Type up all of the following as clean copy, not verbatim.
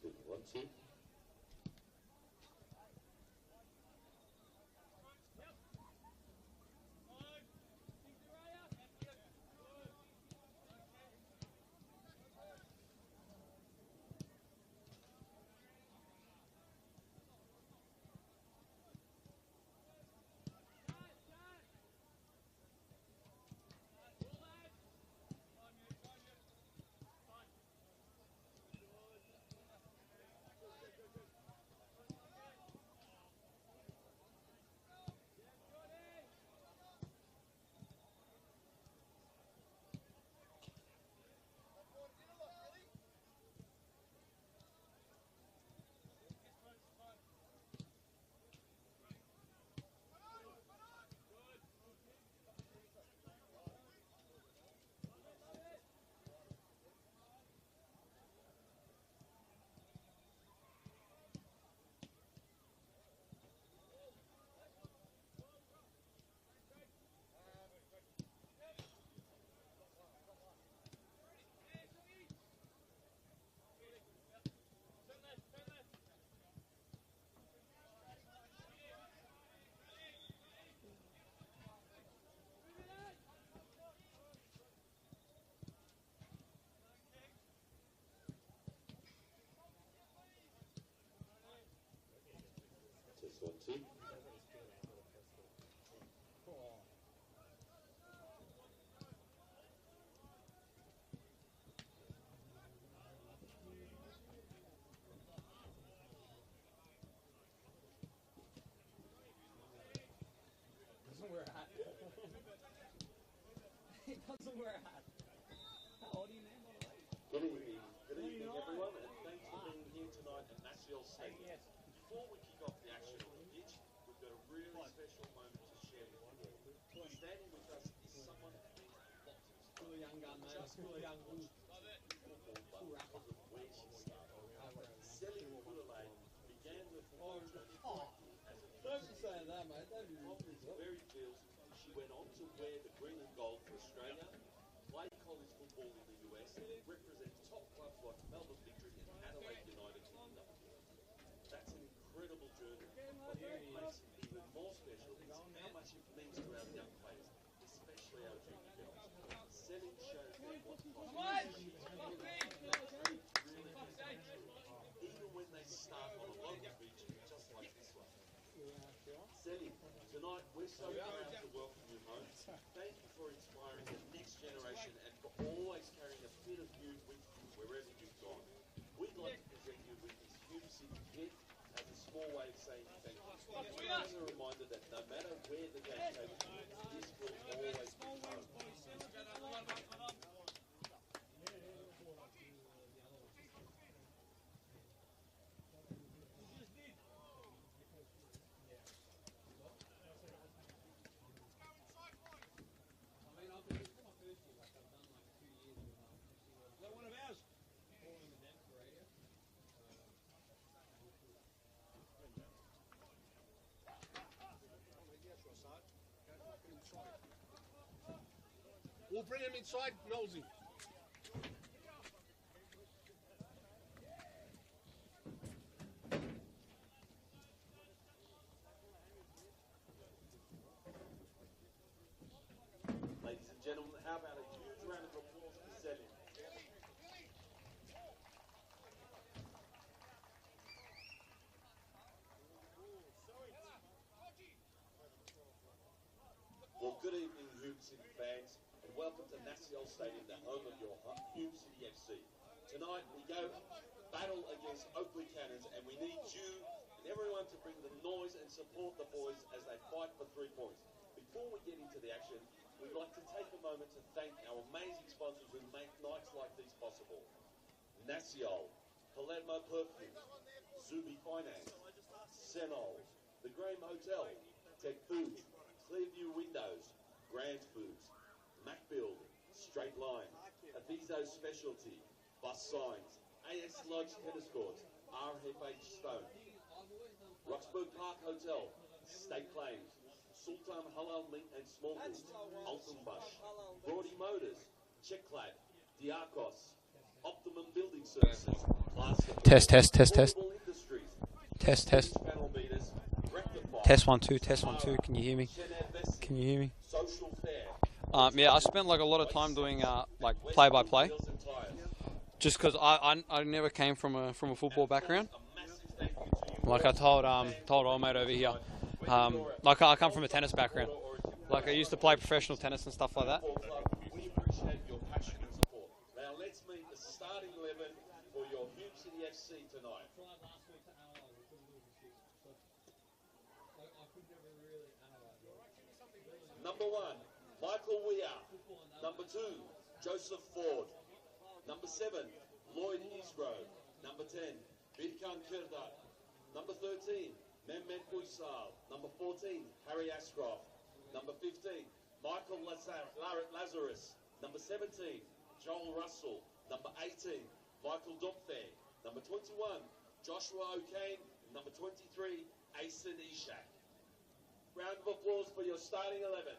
2, 1, 2. Test 1, 2. Doesn't wear a hat. He doesn't wear a hat. How old are you, man, by the way? Good evening everyone, and thanks for being here tonight at National Stadium. Before we kick off the action on the pitch, we've got a really special moment to share with you. Standing with us is someone who means a lot to us. School of young gun, mate. School of young gun. Football, but because of where she started. Selling Oakleigh began the football journey as a Don't be saying that, mate. Don't be very feels she went on to wear the green and gold for Australia, play college football in the US, represent top clubs like Melbourne Victory and Adelaide United Kingdom. That's an incredible journey. But what makes it even more special is how much it means to our young players, especially our junior girls. Selling shows them what possibility even when they start on a local beach just like this one. Selling, tonight we're so proud to welcome you home. Thank you for inspiring the next generation and for always carrying a bit of you with you wherever you've gone. We'd like to present you with this Hume City kit as a small way of saying thank you. As a reminder that no matter where the game takes you, this will always be home. We'll bring him inside, Nosy. Ladies and gentlemen, how about a huge round of applause for Selling? Well, good evening, Hume City fans, and welcome to National Stadium, the home of your Hume City FC. Tonight, we go battle against Oakleigh Cannons, and we need you and everyone to bring the noise and support the boys as they fight for 3 points. Before we get into the action, we'd like to take a moment to thank our amazing sponsors who make nights like these possible. Naciol, Palermo Perfume, Zubi Finance, Senol, The Graham Hotel, Tech Foods, Clearview Windows, Grand Foods, Macbuild, Straight Line, Aviso Specialty, Bus Signs, AS Lodge Tennis Courts, RFH Stone, Roxburgh Park Hotel, State Claims, Sultan Halal Meat and Small Goods, Alton Bush, Brody Motors, Checklad, Diakos, Optimum Building Services, Class Test. Portable Industries, Test. Panel Meters, Rectifier, Test 1 2. Test 1 2. Can you hear me? Can you hear me? Social Fair, Yeah, I spent like a lot of time doing like play-by-play, Wheels and Tires. just because I never came from a football background. A massive thank you to you. Like I told old mate over here, like I come from a tennis background. Like I used to play professional tennis and stuff like that. We appreciate your passion and support. Now let's meet the starting 11 for your Hume City FC tonight. Number 1, Michael Weir. Number 2, Joseph Ford. Number 7, Lloyd Isgrove. Number 10, Birkan Kirdar. Number 13, Mehmet Uysal. Number 14, Harry Ashcroft. Number 15, Michael Lazarus. Number 17, Joel Russell. Number 18, Michael Dopfair. Number 21, Joshua O'Kane. Number 23, Asen Ishak. Round of applause for your starting 11.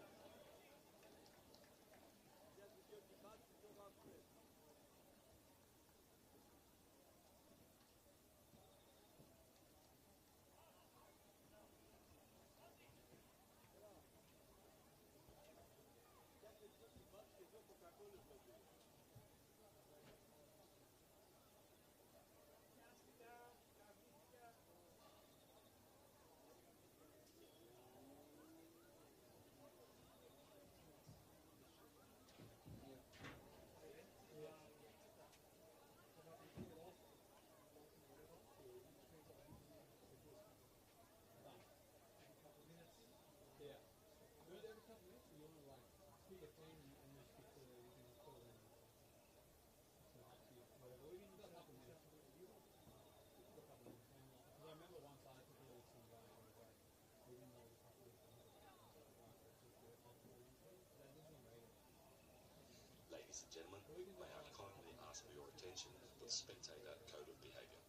Ladies and gentlemen, may I kindly ask for your attention to the Spectator Code of Behaviour.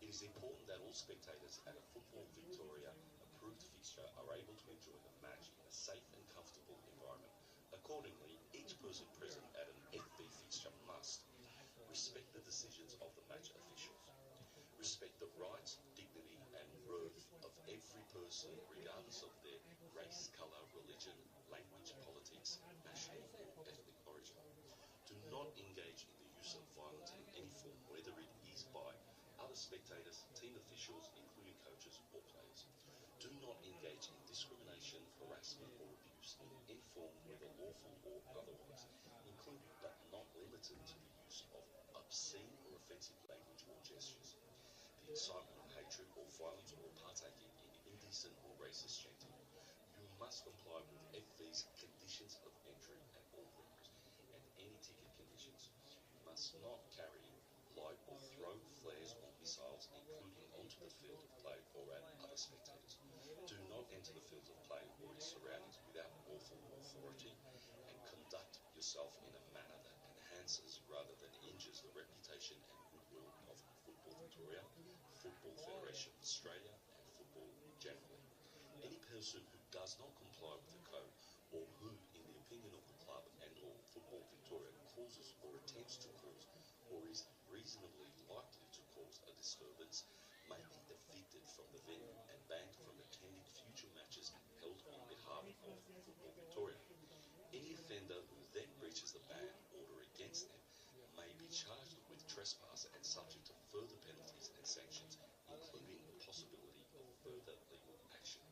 It is important that all spectators at a Football Victoria approved fixture are able to enjoy the match in a safe and comfortable environment. Accordingly, each person present at an FB fixture must respect the decisions of the match officials, respect the rights, dignity and worth of every person regardless of their race, colour, religion, language, politics, national or ethnic origin. Do not engage in the use of violence in any form, whether it is by other spectators, team officials, including coaches or players. Do not engage in discrimination, harassment or abuse in any form, whether lawful or otherwise, including but not limited to the use of obscene or offensive language or gestures, the incitement of hatred or violence or partaking in indecent or racist chanting. You must comply with FV's conditions of entry at all venues and any ticket conditions. You must not carry, light or throw flares or missiles, including onto the field of play or at other spectators. Do not enter the field of play or its surroundings without lawful authority, and conduct yourself in a manner that enhances rather than injures the reputation and goodwill of Football Victoria, Football Federation Australia and football generally. Any person who does not comply with the code, or who, in the opinion of the club and or Football Victoria, causes or attempts to cause, or is reasonably likely to cause a disturbance, may be evicted from the venue and banned from attending future matches held on behalf of Football Victoria. Any offender who then breaches the ban order against them may be charged with trespass and subject to further penalties and sanctions, including the possibility of further legal action.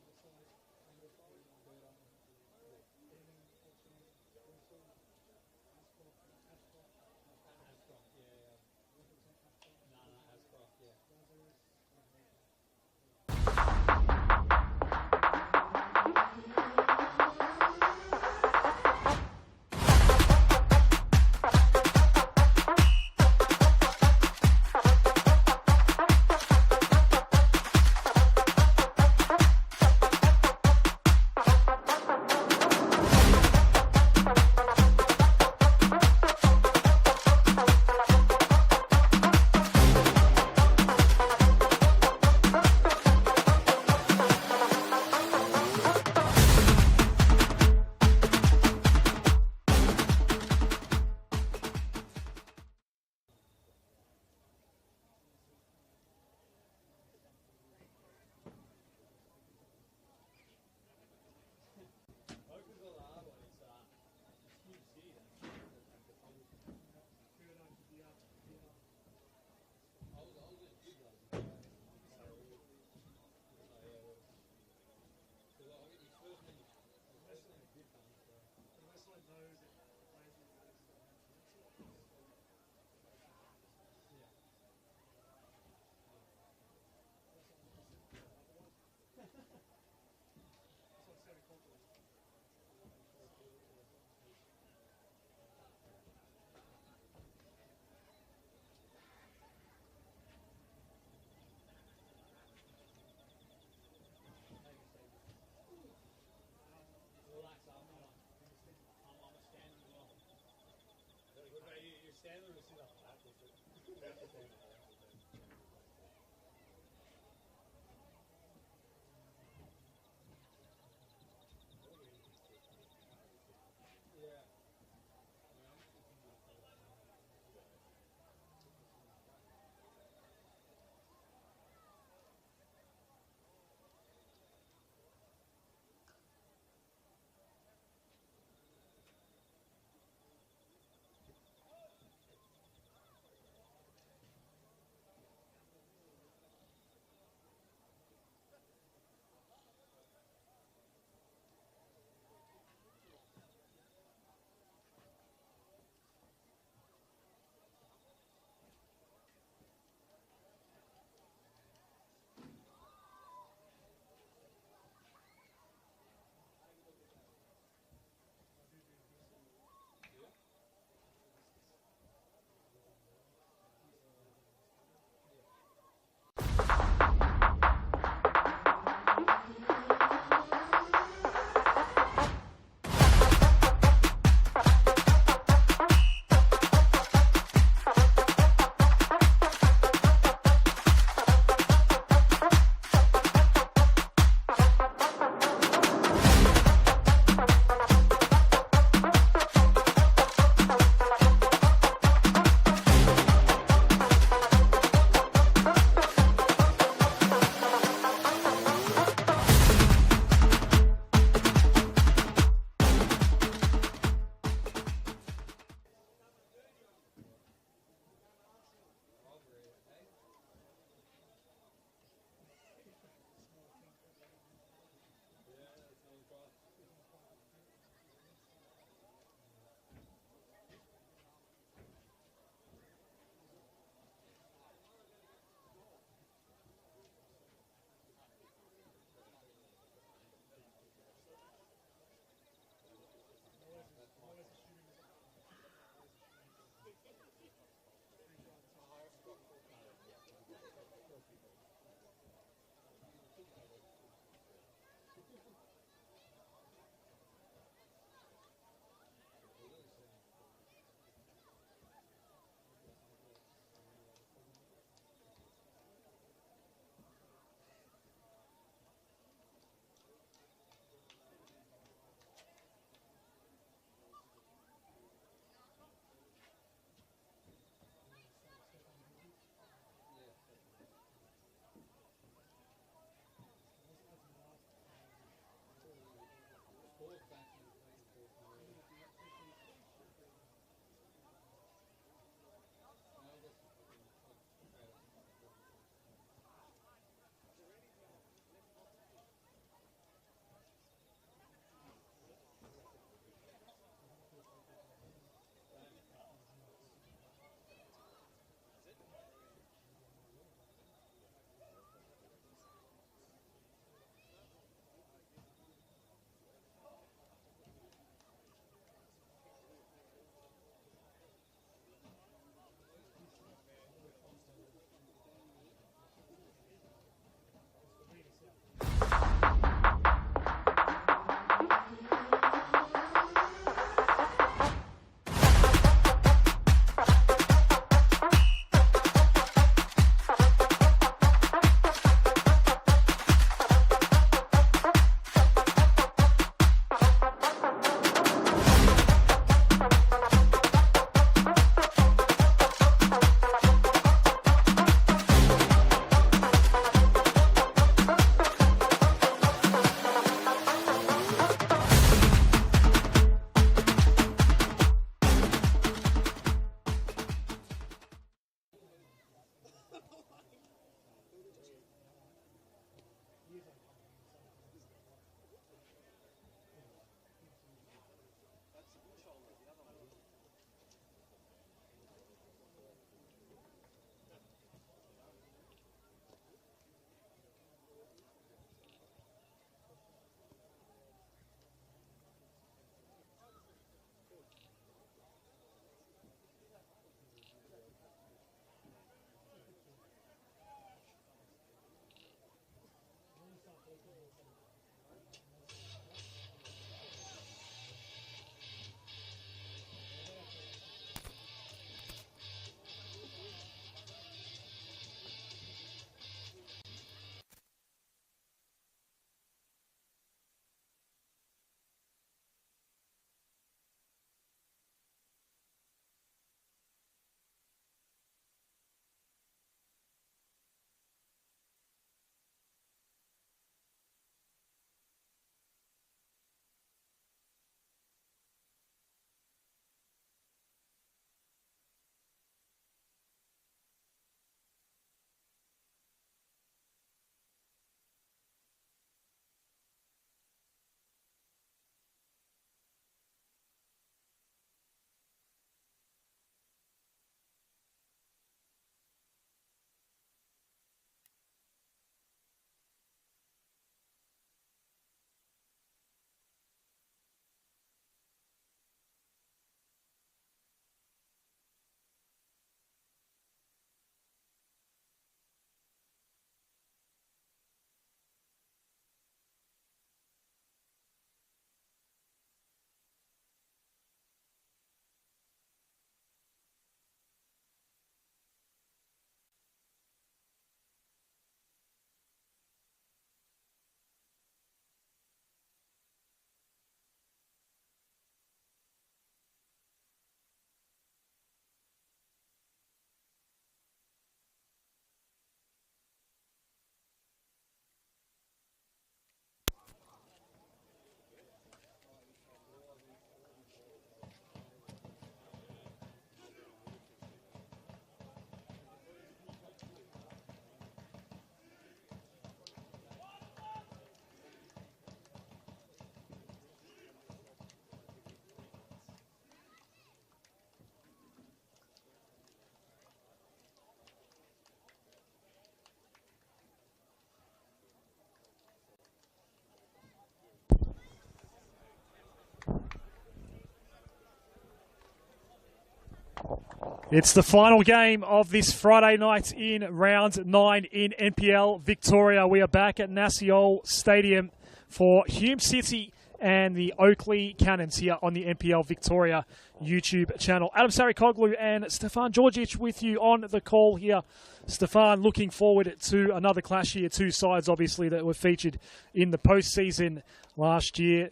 It's the final game of this Friday night in round 9 in NPL Victoria. We are back at Naciol Stadium for Hume City and the Oakleigh Cannons here on the NPL Victoria YouTube channel. Adam Sarikoglu and Stefan Georgic with you on the call here. Stefan, looking forward to another clash here. Two sides, obviously, that were featured in the postseason last year.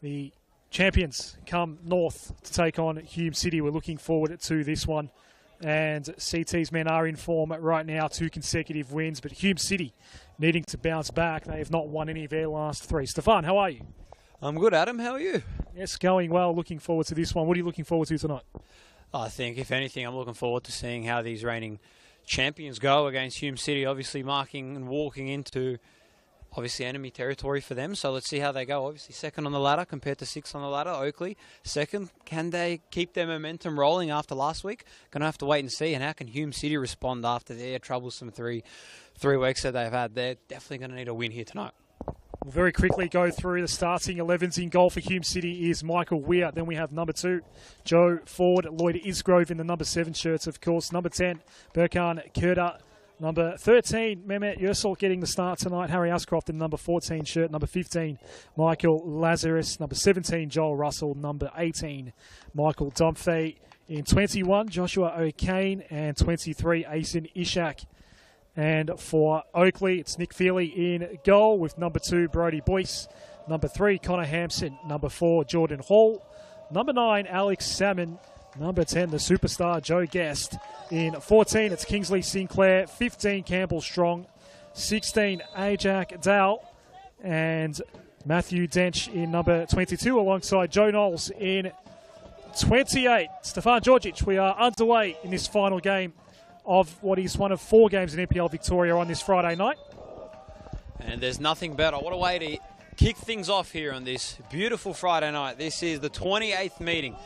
The champions come north to take on Hume City. We're looking forward to this one. And CT's men are in form right now, 2 consecutive wins. But Hume City needing to bounce back. They have not won any of their last 3. Stefan, how are you? I'm good, Adam. How are you? Yes, going well. Looking forward to this one. What are you looking forward to tonight? I think, if anything, I'm looking forward to seeing how these reigning champions go against Hume City, obviously marking and walking into obviously enemy territory for them. So let's see how they go. Obviously second on the ladder compared to 6th on the ladder. Oakleigh second. Can they keep their momentum rolling after last week? Gonna have to wait and see. And how can Hume City respond after their troublesome three weeks that they've had? They're definitely going to need a win here tonight. We'll very quickly go through the starting 11s in goal for Hume City is Michael Weir. Then we have number 2, Joe Ford. Lloyd Isgrove in the number 7 shirts, of course. Number 10, Berkan Kurda. Number 13, Mehmet Yursal getting the start tonight. Harry Ascroft in the number 14 shirt. Number 15, Michael Lazarus. Number 17, Joel Russell. Number 18, Michael Dumfey. In 21, Joshua O'Kane. And 23, Asen Ishak. And for Oakleigh, it's Nick Feely in goal with number 2, Brodie Boyce. Number 3, Connor Hampson. Number 4, Jordan Hall. Number 9, Alex Salmon. Number 10, the superstar Joe Guest. In 14, it's Kingsley Sinclair. 15, Campbell Strong. 16, Ajak Dowell. And Matthew Dench in number 22 alongside Joe Knowles in 28. Stefan Georgic, we are underway in this final game of what is one of 4 games in NPL Victoria on this Friday night. And there's nothing better. What a way to kick things off here on this beautiful Friday night. This is the 28th meeting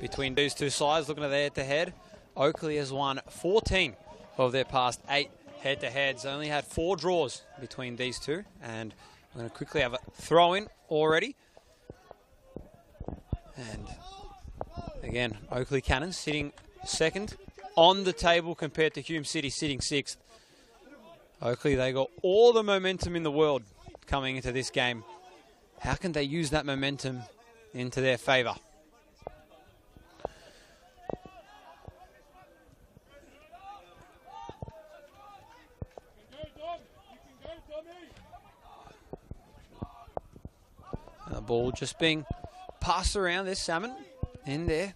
between these two sides. Looking at their head-to-head, Oakleigh has won 14 of their past 8 head-to-heads. Only had 4 draws between these two. And I'm going to quickly have a throw-in already. And again, Oakleigh Cannons sitting second on the table compared to Hume City sitting 6th. Oakleigh, they got all the momentum in the world coming into this game. How can they use that momentum into their favour? The ball just being passed around. There's Salmon in there.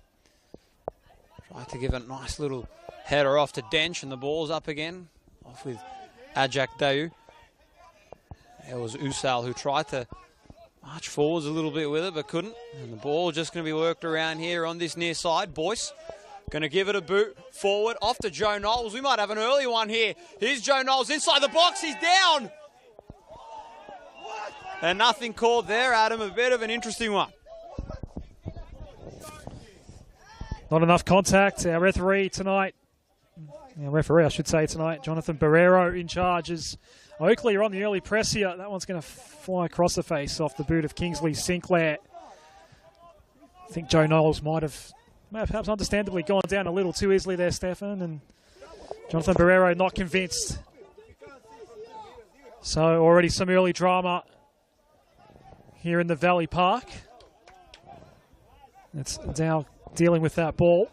Try to give a nice little header off to Dench, and the ball's up again. Off with Ajak Dayu. There was Usal who tried to march forwards a little bit with it, but couldn't. And the ball just going to be worked around here on this near side. Boyce going to give it a boot forward. Off to Joe Knowles. We might have an early one here. Here's Joe Knowles inside the box. He's down. And nothing called there, Adam. A bit of an interesting one. Not enough contact. Our referee, I should say tonight, Jonathan Barrero in charge as Oakleigh are on the early press here. That one's going to fly across the face off the boot of Kingsley Sinclair. I think Joe Knowles might have perhaps understandably gone down a little too easily there, Stefan, and Jonathan Barrero not convinced. So already some early drama here in the Valley Park. It's Dow dealing with that ball.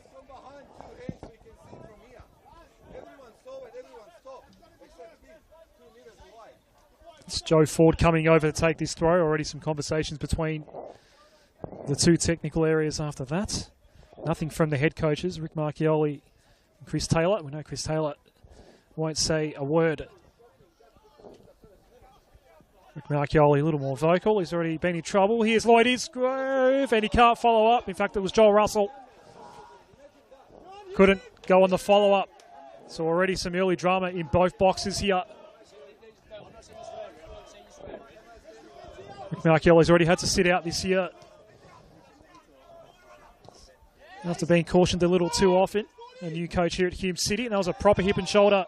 It's Joe Ford coming over to take this throw. Already some conversations between the two technical areas after that. Nothing from the head coaches, Rick Marchioli and Chris Taylor. We know Chris Taylor won't say a word. Rick Marchioli a little more vocal. He's already been in trouble. Here's Lloyd Isgrove, and he can't follow up. In fact, it was Joel Russell. Couldn't go on the follow-up. So already some early drama in both boxes here. Rick Marchioli's already had to sit out this year after being cautioned a little too often. A new coach here at Hume City, and that was a proper hip and shoulder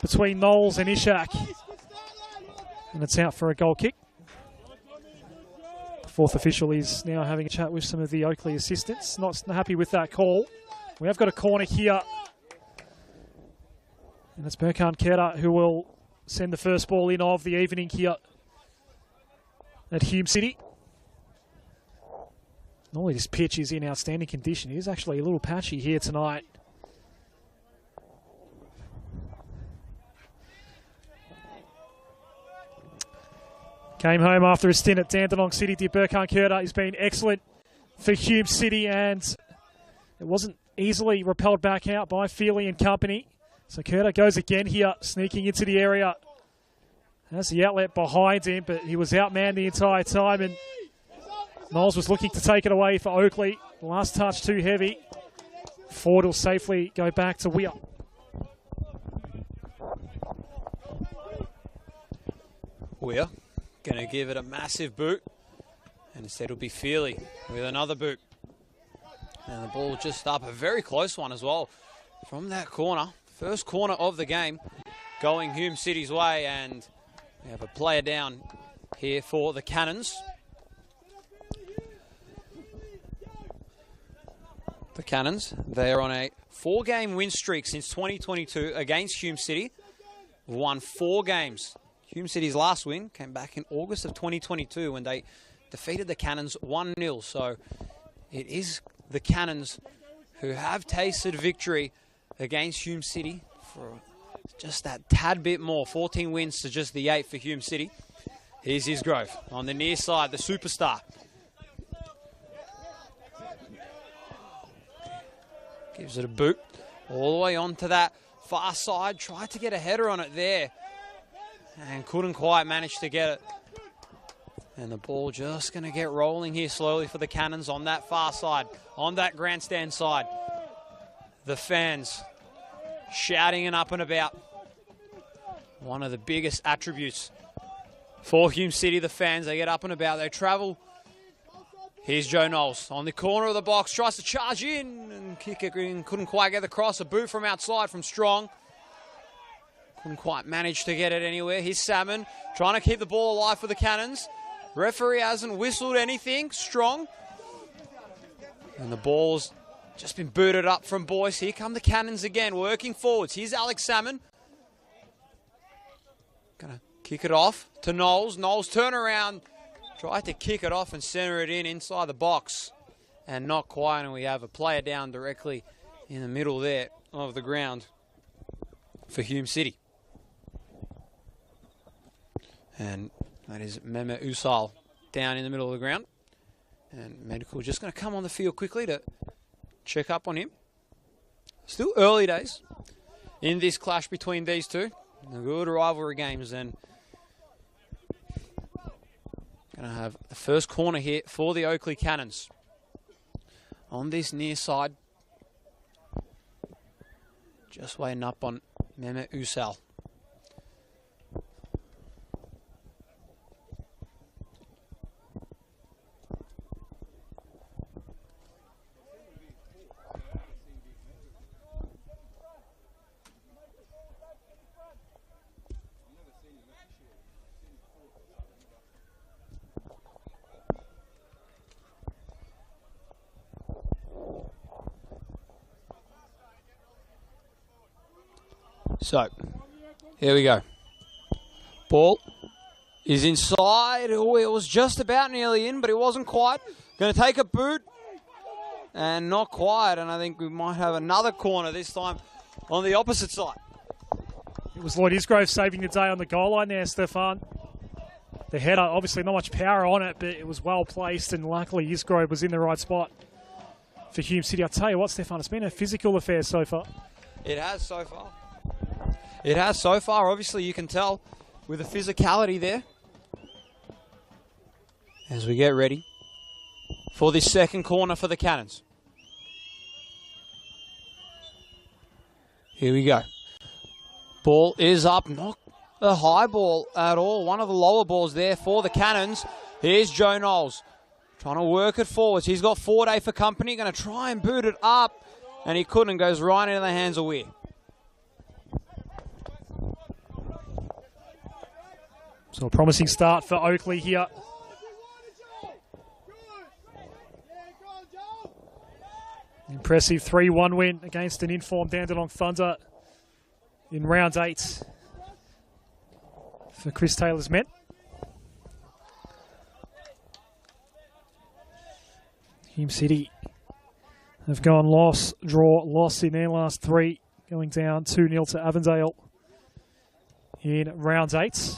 between Knowles and Ishak. And it's out for a goal kick. The fourth official is now having a chat with some of the Oakleigh assistants. Not happy with that call. We have got a corner here And it's Burkhan Kera who will send the first ball in of the evening here at Hume City. Normally this pitch is in outstanding condition. It is actually a little patchy here tonight. Came home after a stint at Dandenong City. Burkhan Kera has been excellent for Hume City, and it wasn't easily repelled back out by Feely and company. So Kera goes again here, sneaking into the area. Has the outlet behind him, but he was outmanned the entire time, and Knowles was looking to take it away for Oakleigh. The last touch too heavy. Ford will safely go back to Weir. Weir going to give it a massive boot, and instead it'll be Feely with another boot. And the ball just up, a very close one as well from that corner. First corner of the game going Hume City's way, and we have a player down here for the Cannons. The Cannons, they are on a 4-game win streak since 2022 against Hume City. Won 4 games. Hume City's last win came back in August of 2022 when they defeated the Cannons 1-0. So it is the Cannons who have tasted victory against Hume City for just that tad bit more. 14 wins to just the 8 for Hume City. Here's Isgrove on the near side, the superstar. Gives it a boot all the way onto that far side. Tried to get a header on it there and couldn't quite manage to get it. And the ball just going to get rolling here slowly for the Cannons on that far side, on that grandstand side. The fans shouting and up and about. One of the biggest attributes for Hume City, the fans. They get up and about, they travel. Here's Joe Knowles on the corner of the box, tries to charge in and kick it in, couldn't quite get the cross. A boot from outside from Strong. Couldn't quite manage to get it anywhere. Here's Salmon trying to keep the ball alive for the Cannons. Referee hasn't whistled anything. Strong. And the ball's just been booted up from Boyce. Here come the Cannons again, working forwards. Here's Alex Salmon. Gonna kick it off to Knowles. Knowles turn around. Tried to kick it off and center it in inside the box. And not quite. And we have a player down directly in the middle there of the ground for Hume City. And that is Meme Usal down in the middle of the ground. And Medical just going to come on the field quickly to check up on him. Still early days in this clash between these two. Good rivalry games, and going to have the first corner here for the Oakleigh Cannons. On this near side. Just waiting up on Meme Usal. So, here we go. Ball is inside. Oh, it was just about nearly in, but it wasn't quite. Going to take a boot. And not quite. And I think we might have another corner this time on the opposite side. It was Lloyd Isgrove saving the day on the goal line there, Stefan. The header, obviously not much power on it, but it was well placed, and luckily Isgrove was in the right spot for Hume City. I'll tell you what, Stefan, it's been a physical affair so far. It has so far. It has so far. Obviously, you can tell with the physicality there. As we get ready for this second corner for the Cannons. Here we go. Ball is up. Not a high ball at all. One of the lower balls there for the Cannons. Here's Joe Knowles. Trying to work it forwards. He's got Forday for company. Going to try and boot it up. And he couldn't. Goes right into the hands of Weir. So a promising start for Oakleigh here. Impressive 3-1 win against an informed Dandenong Thunder in round 8 for Chris Taylor's men. Hume City have gone loss in their last 3, going down 2-0 to Avondale in round 8.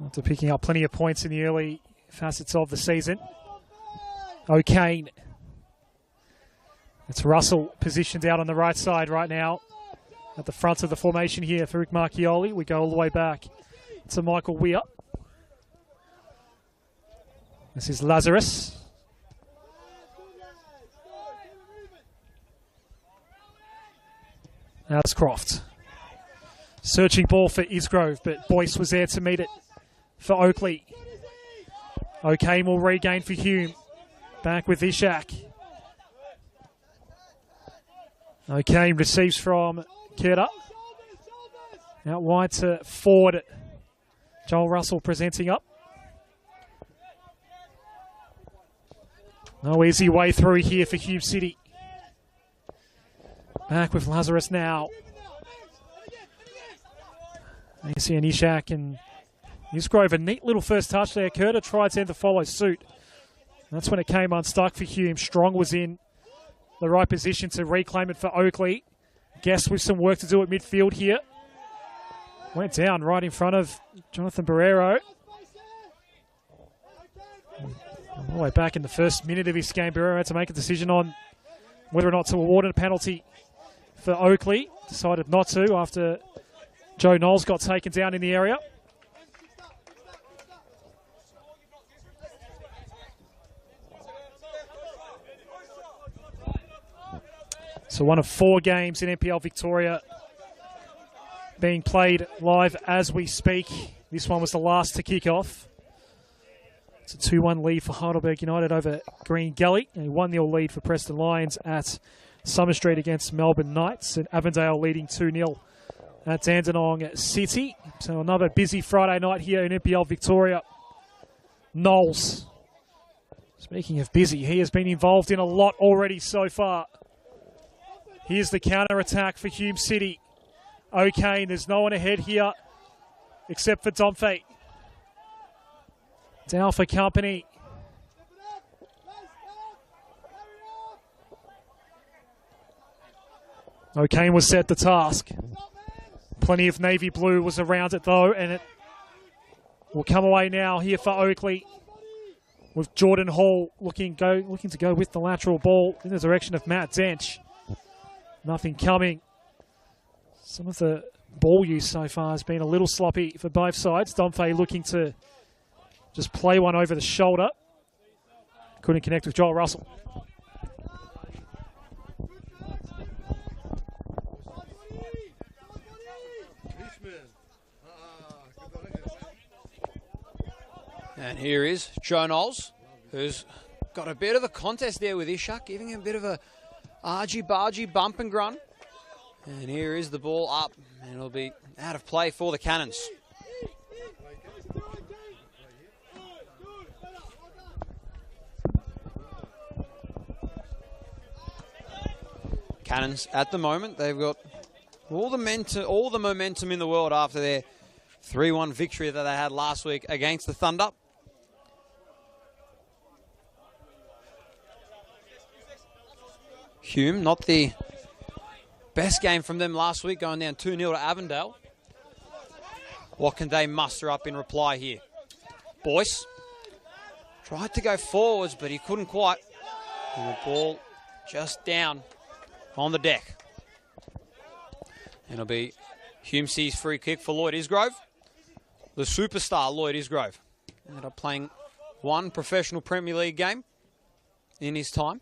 After picking up plenty of points in the early facets of the season. O'Kane. It's Russell positioned out on the right side right now at the front of the formation here for Rick Marchioli. We go all the way back to Michael Weir. This is Lazarus. Ascroft. Searching ball for Isgrove, but Boyce was there to meet it for Oakleigh. O'Kane will regain for Hume. Back with Ishak. O'Kane receives from Kerda. Out wide to Ford. Joel Russell presenting up. No easy way through here for Hume City. Back with Lazarus now. You see an Ishak and Isgrove, a neat little first touch there. Kerda tried to follow suit. That's when it came unstuck for Hume. Strong was in the right position to reclaim it for Oakleigh. Guess with some work to do at midfield here. Went down right in front of Jonathan Barrero. All the way back in the first minute of his game, Barrero had to make a decision on whether or not to award a penalty for Oakleigh. Decided not to after Joe Knowles got taken down in the area. So one of 4 games in NPL Victoria being played live as we speak. This one was the last to kick off. It's a 2-1 lead for Heidelberg United over Green Gully. A 1-0 lead for Preston Lions at Summer Street against Melbourne Knights. And Avondale leading 2-0 at Dandenong City. So another busy Friday night here in NPL Victoria. Knowles. Speaking of busy, he has been involved in a lot already so far. Here's the counter-attack for Hume City. O'Kane, there's no one ahead here except for Domfe. Down for company. O'Kane was set the task. Plenty of navy blue was around it though, and it will come away now here for Oakleigh with Jordan Hall looking to go with the lateral ball in the direction of Matt Dench. Nothing coming. Some of the ball use so far has been a little sloppy for both sides. Domfe looking to just play one over the shoulder. Couldn't connect with Joel Russell. And here is Joe Knowles, who's got a bit of a contest there with Ishak, giving him a bit of a argy-bargy bump and grunt. And here is the ball up, and it'll be out of play for the Cannons. Cannons, at the moment, they've got all the momentum in the world after their 3-1 victory that they had last week against the Thunder. Hume, not the best game from them last week, going down 2-0 to Avondale. What can they muster up in reply here? Boyce tried to go forwards, but he couldn't quite. And the ball just down on the deck. And it'll be Hume City's free kick for Lloyd Isgrove. The superstar Lloyd Isgrove. Ended up playing 1 professional Premier League game in his time.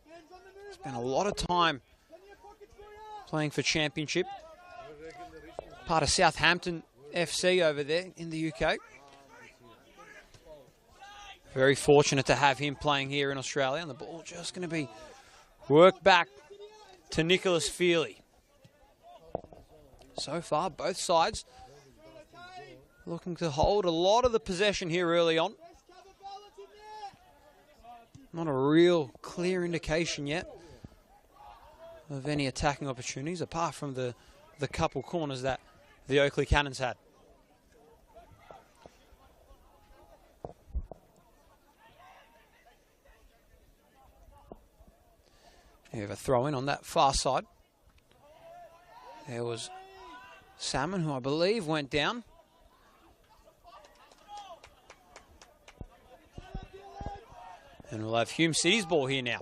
Spent a lot of time playing for Championship. Part of Southampton FC over there in the UK. Very fortunate to have him playing here in Australia. And the ball just going to be worked back to Nicholas Feely. So far, both sides looking to hold a lot of the possession here early on. Not a real clear indication yet of any attacking opportunities apart from the couple corners that the Oakleigh Cannons had. You have a throw in on that far side. There was Salmon, who I believe went down. And we'll have Hume City's ball here now.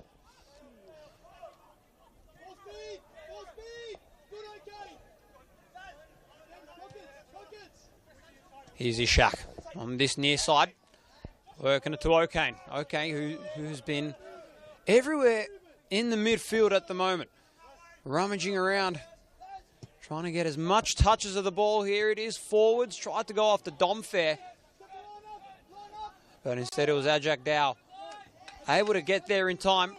Here's Ishak on this near side. Working it to Oakleigh. Oakleigh, who's been everywhere in the midfield at the moment. Rummaging around. Trying to get as much touches of the ball. Here it is. Forwards. Tried to go off the Dom Fair. But instead it was Ajak Dow. Able to get there in time.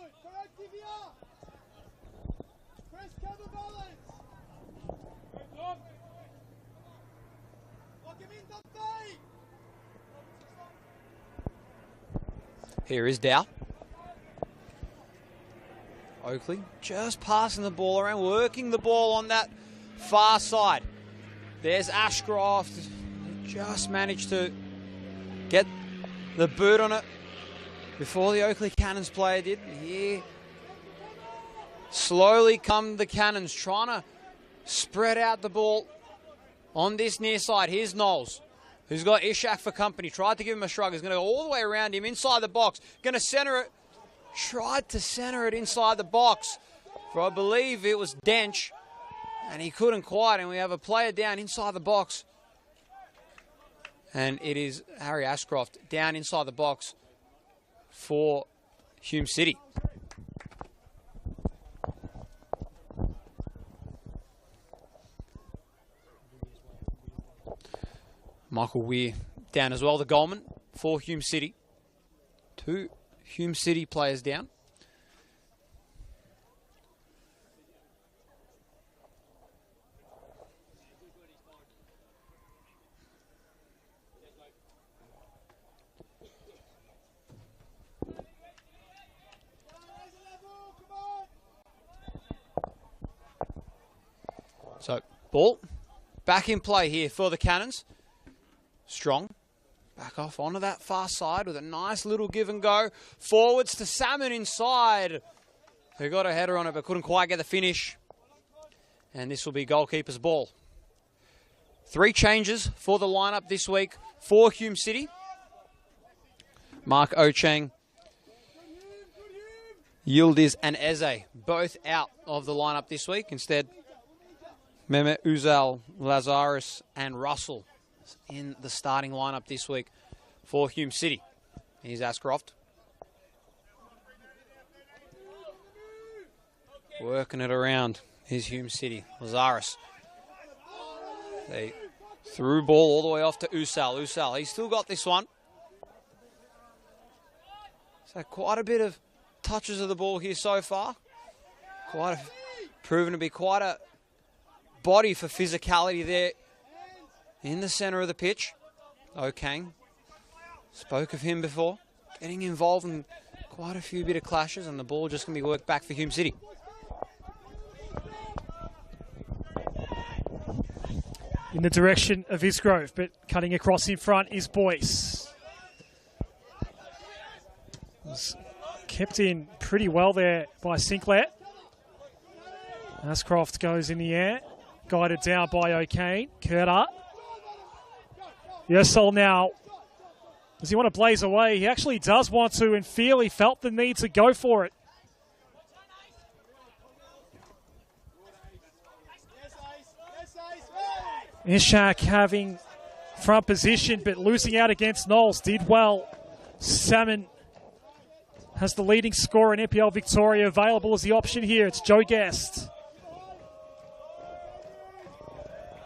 Here is Dow. Oakleigh just passing the ball around, working the ball on that far side. There's Ashcroft. Just managed to get the boot on it before the Oakleigh Cannons player did. Here, slowly come the Cannons, trying to spread out the ball on this near side. Here's Knowles, who's got Ishak for company. Tried to give him a shrug. He's going to go all the way around him inside the box. Going to center it. Tried to center it inside the box for, I believe it was Dench, and he couldn't quite. And we have a player down inside the box. And it is Harry Ashcroft down inside the box for Hume City. Michael Weir down as well, the goalman for Hume City. 2 Hume City players down. So, ball back in play here for the Cannons. Strong. Back off onto that far side with a nice little give and go. Forwards to Salmon inside. They got a header on it but couldn't quite get the finish. And this will be goalkeeper's ball. 3 changes for the lineup this week for Hume City. Mark Ochang, Yildiz and Eze both out of the lineup this week. Instead, Mehmet Uzal, Lazarus and Russell in the starting lineup this week for Hume City. Here's Ashcroft. Working it around. Here's Hume City. Lazarus. They threw ball all the way off to Usal. Usal, he's still got this one. So quite a bit of touches of the ball here so far. Proven to be quite a body for physicality there in the centre of the pitch. Okang, spoke of him before, getting involved in quite a few bit of clashes, and the ball just going to be worked back for Hume City. In the direction of Isgrove, but cutting across in front is Boyce. Was kept in pretty well there by Sinclair. Ashcroft goes in the air, guided down by O'Kane. Curta. Yersol now, does he want to blaze away? He actually does want to, and he felt the need to go for it. Ishak having front position, but losing out against Knowles. Did well. Salmon has the leading scorer in NPL Victoria available as the option here. It's Joe Guest.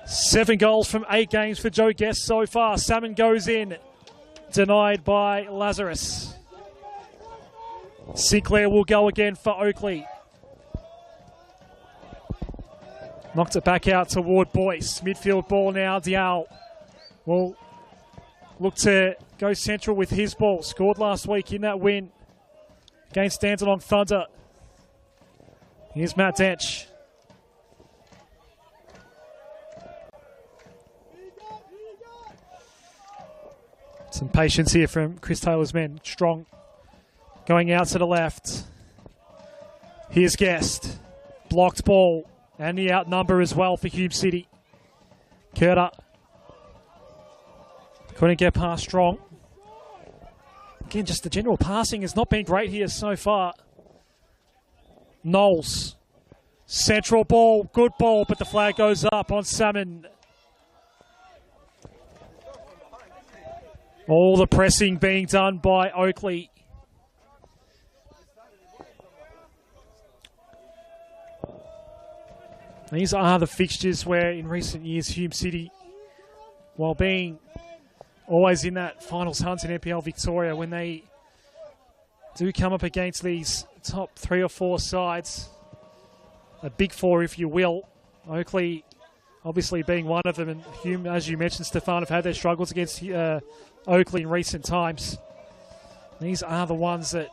7 goals from 8 games for Joe Guest so far. Salmon goes in. Denied by Lazarus. Sinclair will go again for Oakleigh. Knocked it back out toward Boyce. Midfield ball now. Dial will look to go central with his ball. Scored last week in that win against Dandenong Thunder. Here's Matt Dench. Some patience here from Chris Taylor's men. Strong going out to the left. Here's Guest. Blocked ball. And the outnumber as well for Hume City. Curta couldn't get past Strong. Again, just the general passing has not been great here so far. Knowles. Central ball. Good ball, but the flag goes up on Salmon. All the pressing being done by Oakleigh. These are the fixtures where in recent years Hume City, while being always in that finals hunt in NPL Victoria, when they do come up against these top 3 or 4 sides, a big 4 if you will, Oakleigh obviously being one of them, and Hume, as you mentioned, Stefan, have had their struggles against Oakleigh in recent times. These are the ones that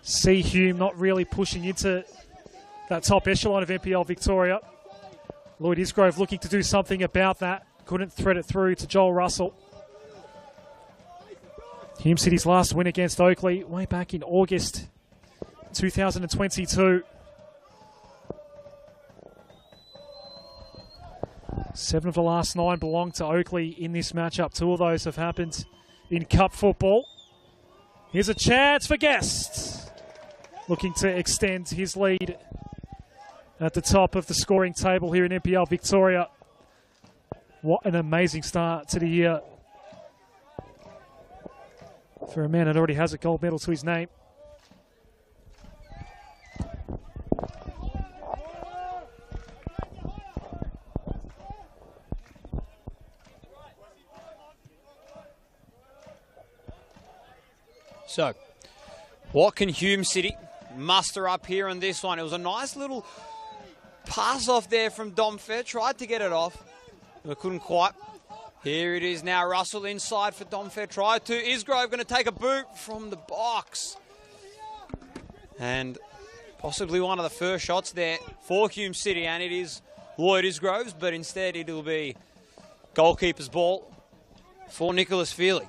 see Hume not really pushing into that top echelon of NPL Victoria. Lloyd Isgrove looking to do something about that. Couldn't thread it through to Joel Russell. Hume City's last win against Oakleigh way back in August 2022. 7 of the last 9 belong to Oakleigh in this matchup. 2 of those have happened in cup football. Here's a chance for Guest. Looking to extend his lead at the top of the scoring table here in NPL Victoria. What an amazing start to the year for a man that already has a gold medal to his name. So, what can Hume City muster up here on this one? It was a nice little pass off there from Domfair. Tried to get it off, but couldn't quite. Here it is now. Russell inside for Domfair. Tried to. Isgrove going to take a boot from the box. And possibly one of the first shots there for Hume City. And it is Lloyd Isgrove's, but instead it will be goalkeeper's ball for Nicholas Feely.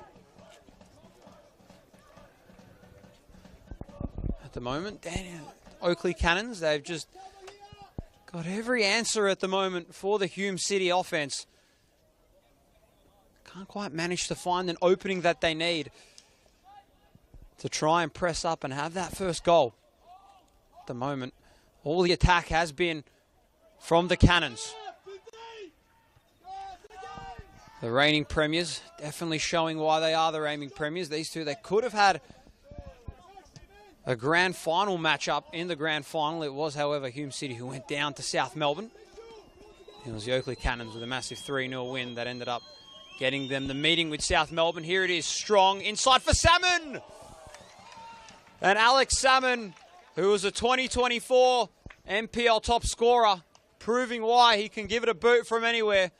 At the moment, Oakleigh Cannons, they've just got every answer at the moment for the Hume City offense. Can't quite manage to find an opening that they need to try and press up and have that first goal. At the moment, all the attack has been from the Cannons. The reigning premiers, definitely showing why they are the reigning premiers. These two, they could have had a grand final matchup in the grand final. It was, however, Hume City who went down to South Melbourne. It was the Oakleigh Cannons with a massive 3-0 win that ended up getting them the meeting with South Melbourne. Here it is, Strong inside for Salmon. And Alex Salmon, who was a 2024 NPL top scorer, proving why he can give it a boot from anywhere.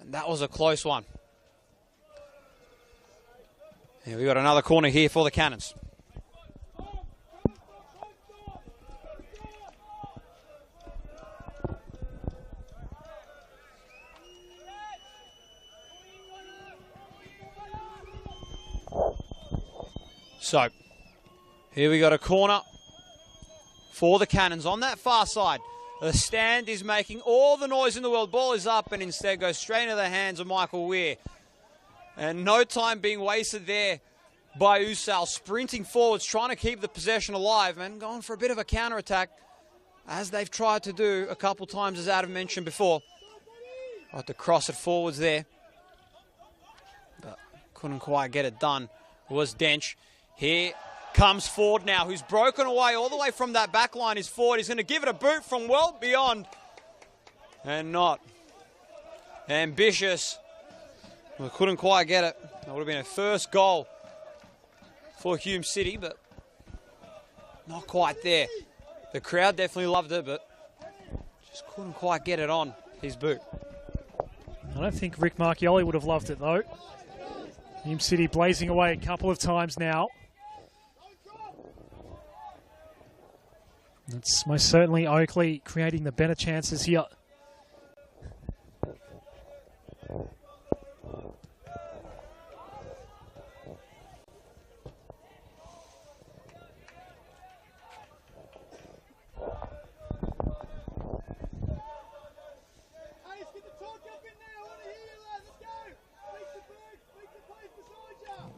And that was a close one. Yeah, we got another corner here for the Cannons. So, here we got a corner for the Cannons on that far side. The stand is making all the noise in the world. Ball is up and instead goes straight into the hands of Michael Weir. And no time being wasted there by Usal, sprinting forwards, trying to keep the possession alive and going for a bit of a counter-attack, as they've tried to do a couple times, as Adam mentioned before. Tried to cross it forwards there, but couldn't quite get it done. It was Dench. Here comes Ford now, who's broken away all the way from that back line. Is Ford. He's going to give it a boot from well beyond. And not ambitious. Well, couldn't quite get it. That would have been a first goal for Hume City, but not quite there. The crowd definitely loved it, but just couldn't quite get it on his boot. I don't think Rick Marchioli would have loved it, though. Hume City blazing away a couple of times now. It's most certainly Oakleigh creating the better chances here.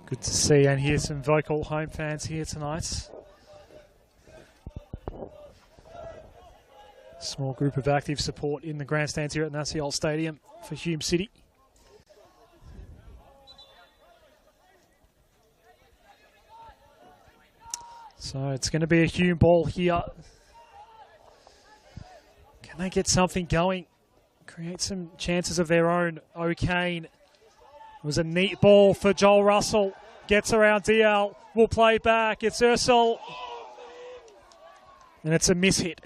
Good to see and hear some vocal home fans here tonight. Small group of active support in the grandstands here at Naciol Stadium for Hume City. So it's going to be a Hume ball here. Can they get something going? Create some chances of their own. O'Kane. It was a neat ball for Joel Russell. Gets around DL. Will play back. It's Ursel. And it's a miss hit.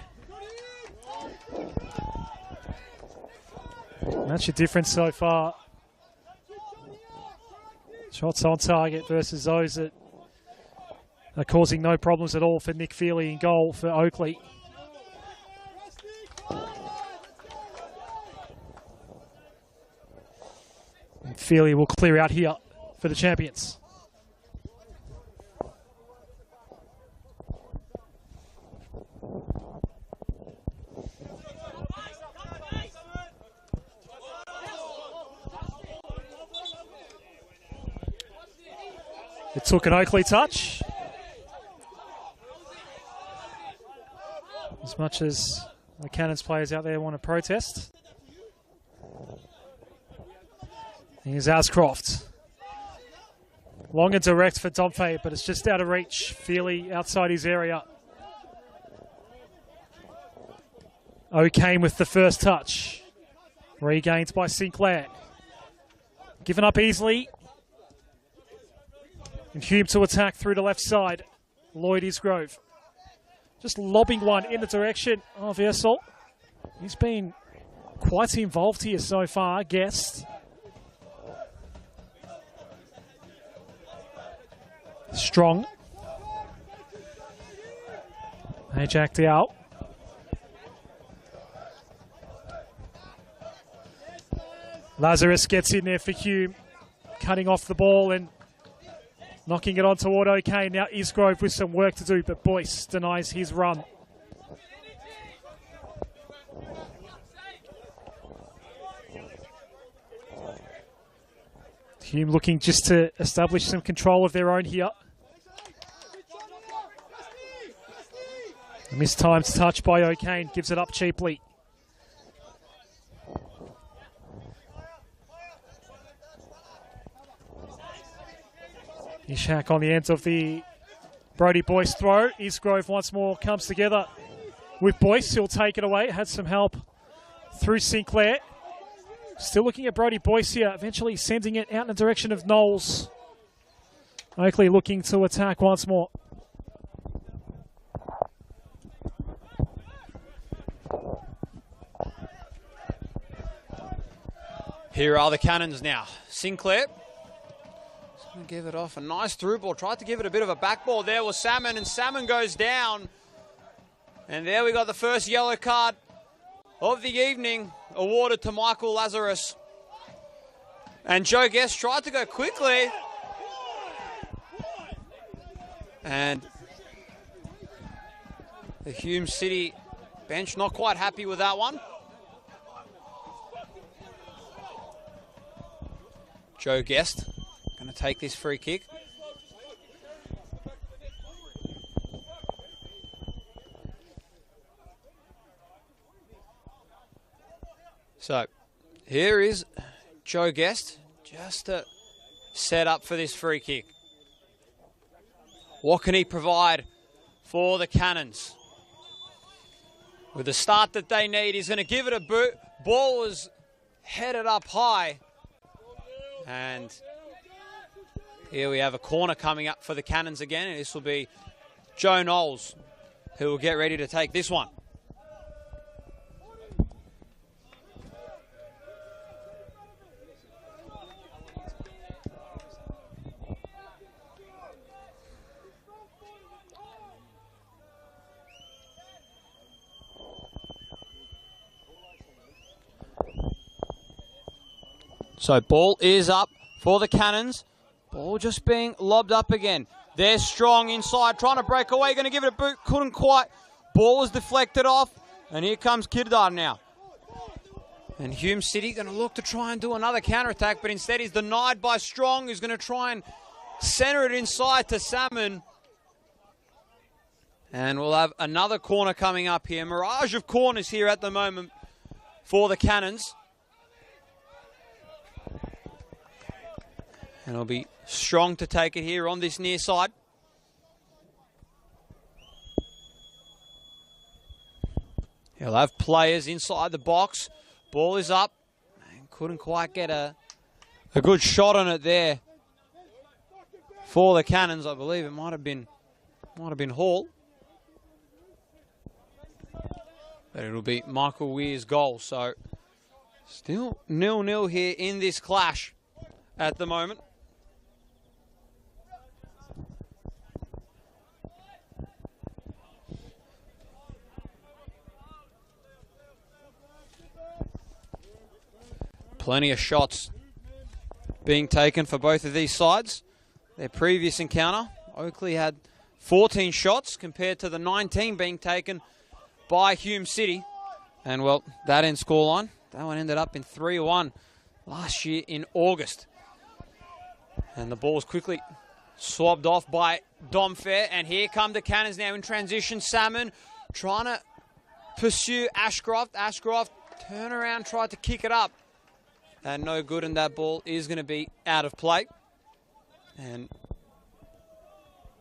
That's your difference so far. Shots on target versus those that are causing no problems at all for Nick Feely in goal for Oakleigh. And Feely will clear out here for the champions. It took an Oakleigh touch. As much as the Cannons players out there want to protest. Here's Ascroft. Long and direct for Dompe, but it's just out of reach. Feely outside his area. O'Kane with the first touch. Regained by Sinclair. Given up easily. And Hume to attack through the left side. Lloyd Isgrove. Just lobbing one in the direction of Ursel. He's been quite involved here so far, Guest. Strong. Jacked out. Lazarus gets in there for Hume. Cutting off the ball and knocking it on toward O'Kane. Now Isgrove with some work to do, but Boyce denies his run. Hume looking just to establish some control of their own here. A mistimed touch by O'Kane gives it up cheaply. Ishak on the end of the Brody Boyce throw. Isgrove once more comes together with Boyce. He'll take it away. Had some help through Sinclair. Still looking at Brody Boyce here. Eventually sending it out in the direction of Knowles. Oakleigh looking to attack once more. Here are the Cannons now. Sinclair. Going to give it off. A nice through ball. Tried to give it a bit of a back ball. There was Salmon, and Salmon goes down. And there we got the first yellow card of the evening awarded to Michael Lazarus. And Joe Guest tried to go quickly. And the Hume City bench not quite happy with that one. Joe Guest going to take this free kick. So here is Joe Guest just to set up for this free kick. What can he provide for the Cannons? With the start that they need, he's going to give it a boot. Ball was headed up high. And here we have a corner coming up for the Cannons again, and this will be Joe Knowles who will get ready to take this one. So ball is up for the Cannons. Ball just being lobbed up again. They're strong inside, trying to break away, going to give it a boot, couldn't quite. Ball was deflected off, and here comes Kirdar now. And Hume City going to look to try and do another counter-attack, but instead he's denied by Strong, who's going to try and center it inside to Salmon. And we'll have another corner coming up here. Mirage of corners here at the moment for the Cannons. And it'll be Strong to take it here on this near side. He'll have players inside the box. Ball is up. And couldn't quite get a good shot on it there for the Cannons. I believe it might have been Hall. But it'll be Michael Weir's goal. So still 0-0 here in this clash at the moment. Plenty of shots being taken for both of these sides. Their previous encounter, Oakleigh had 14 shots compared to the 19 being taken by Hume City. And, well, that end scoreline, that one ended up in 3-1 last year in August. And the ball's quickly swabbed off by Dom Fair. And here come the Cannons now in transition. Salmon trying to pursue Ashcroft. Ashcroft turn around, tried to kick it up. And no good, and that ball is going to be out of play. And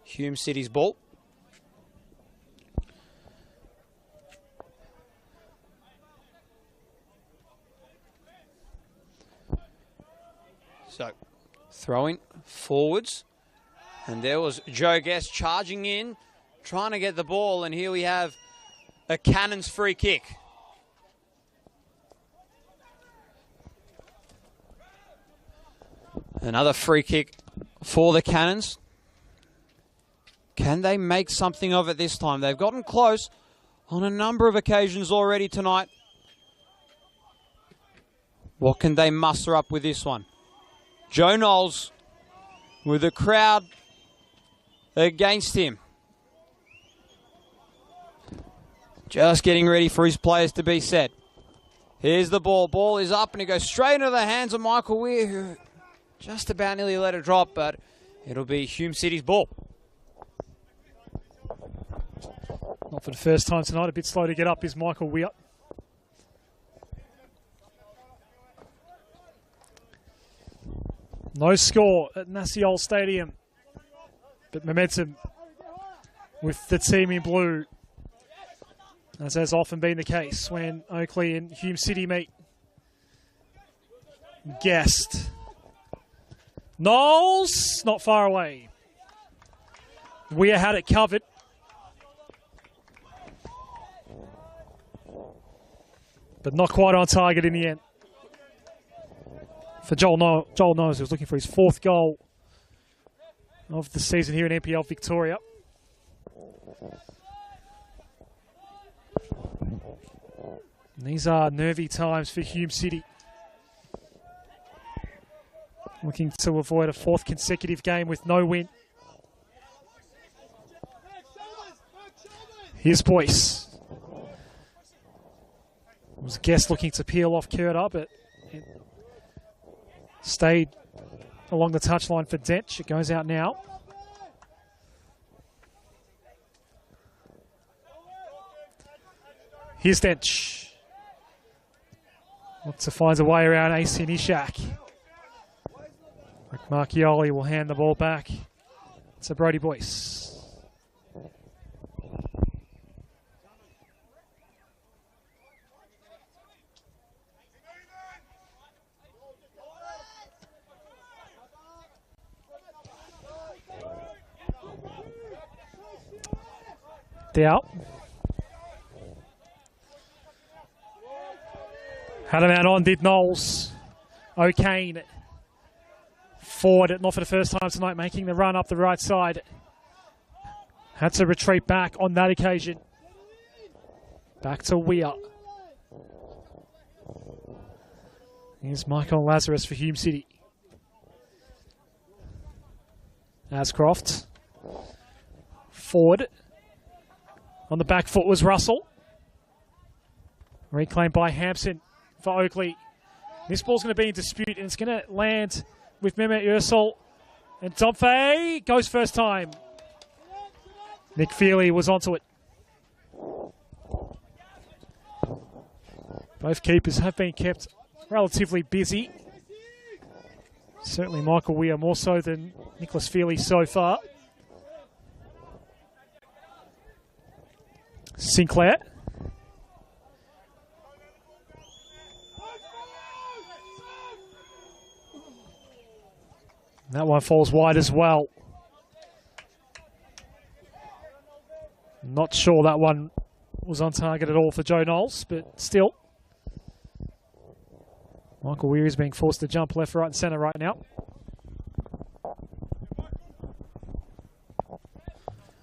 Hume City's ball. So, throwing forwards. And there was Joe Guest charging in, trying to get the ball. And here we have a Cannons free kick. Another free kick for the Cannons. Can they make something of it this time? They've gotten close on a number of occasions already tonight. What can they muster up with this one? Joe Knowles with the crowd against him. Just getting ready for his players to be set. Here's the ball. Ball is up and it goes straight into the hands of Michael Weir, who just about nearly let it drop, but it'll be Hume City's ball. Not for the first time tonight. A bit slow to get up is Michael Weir. No score at Naciol Stadium, but momentum with the team in blue, as has often been the case when Oakleigh and Hume City meet. Guest. Knowles, not far away. Weir had it covered. But not quite on target in the end. For Joel Knowles, who was looking for his 4th goal of the season here in NPL Victoria. And these are nervy times for Hume City. Looking to avoid a 4th consecutive game with no win. Here's Boyce. It was Guest looking to peel off Kurta, but it stayed along the touchline for Dench. It goes out now. Here's Dench. Looks to find a way around AC Nishak. Marchioli will hand the ball back to Brody Boyce. Dow. Had him out on, did Knowles. O'Kane. Forward, not for the first time tonight, making the run up the right side. Had to retreat back on that occasion. Back to Weir. Here's Michael Lazarus for Hume City. Ascroft. Forward. On the back foot was Russell. Reclaimed by Hampson for Oakleigh. This ball's going to be in dispute, and it's going to land with Mehmet Ursel. And Domfey goes first time. Nick Feely was onto it. Both keepers have been kept relatively busy. Certainly Michael Weir more so than Nicholas Feely so far. Sinclair. That one falls wide as well. Not sure that one was on target at all for Joe Knowles, but still. Michael Weir is being forced to jump left, right and centre right now.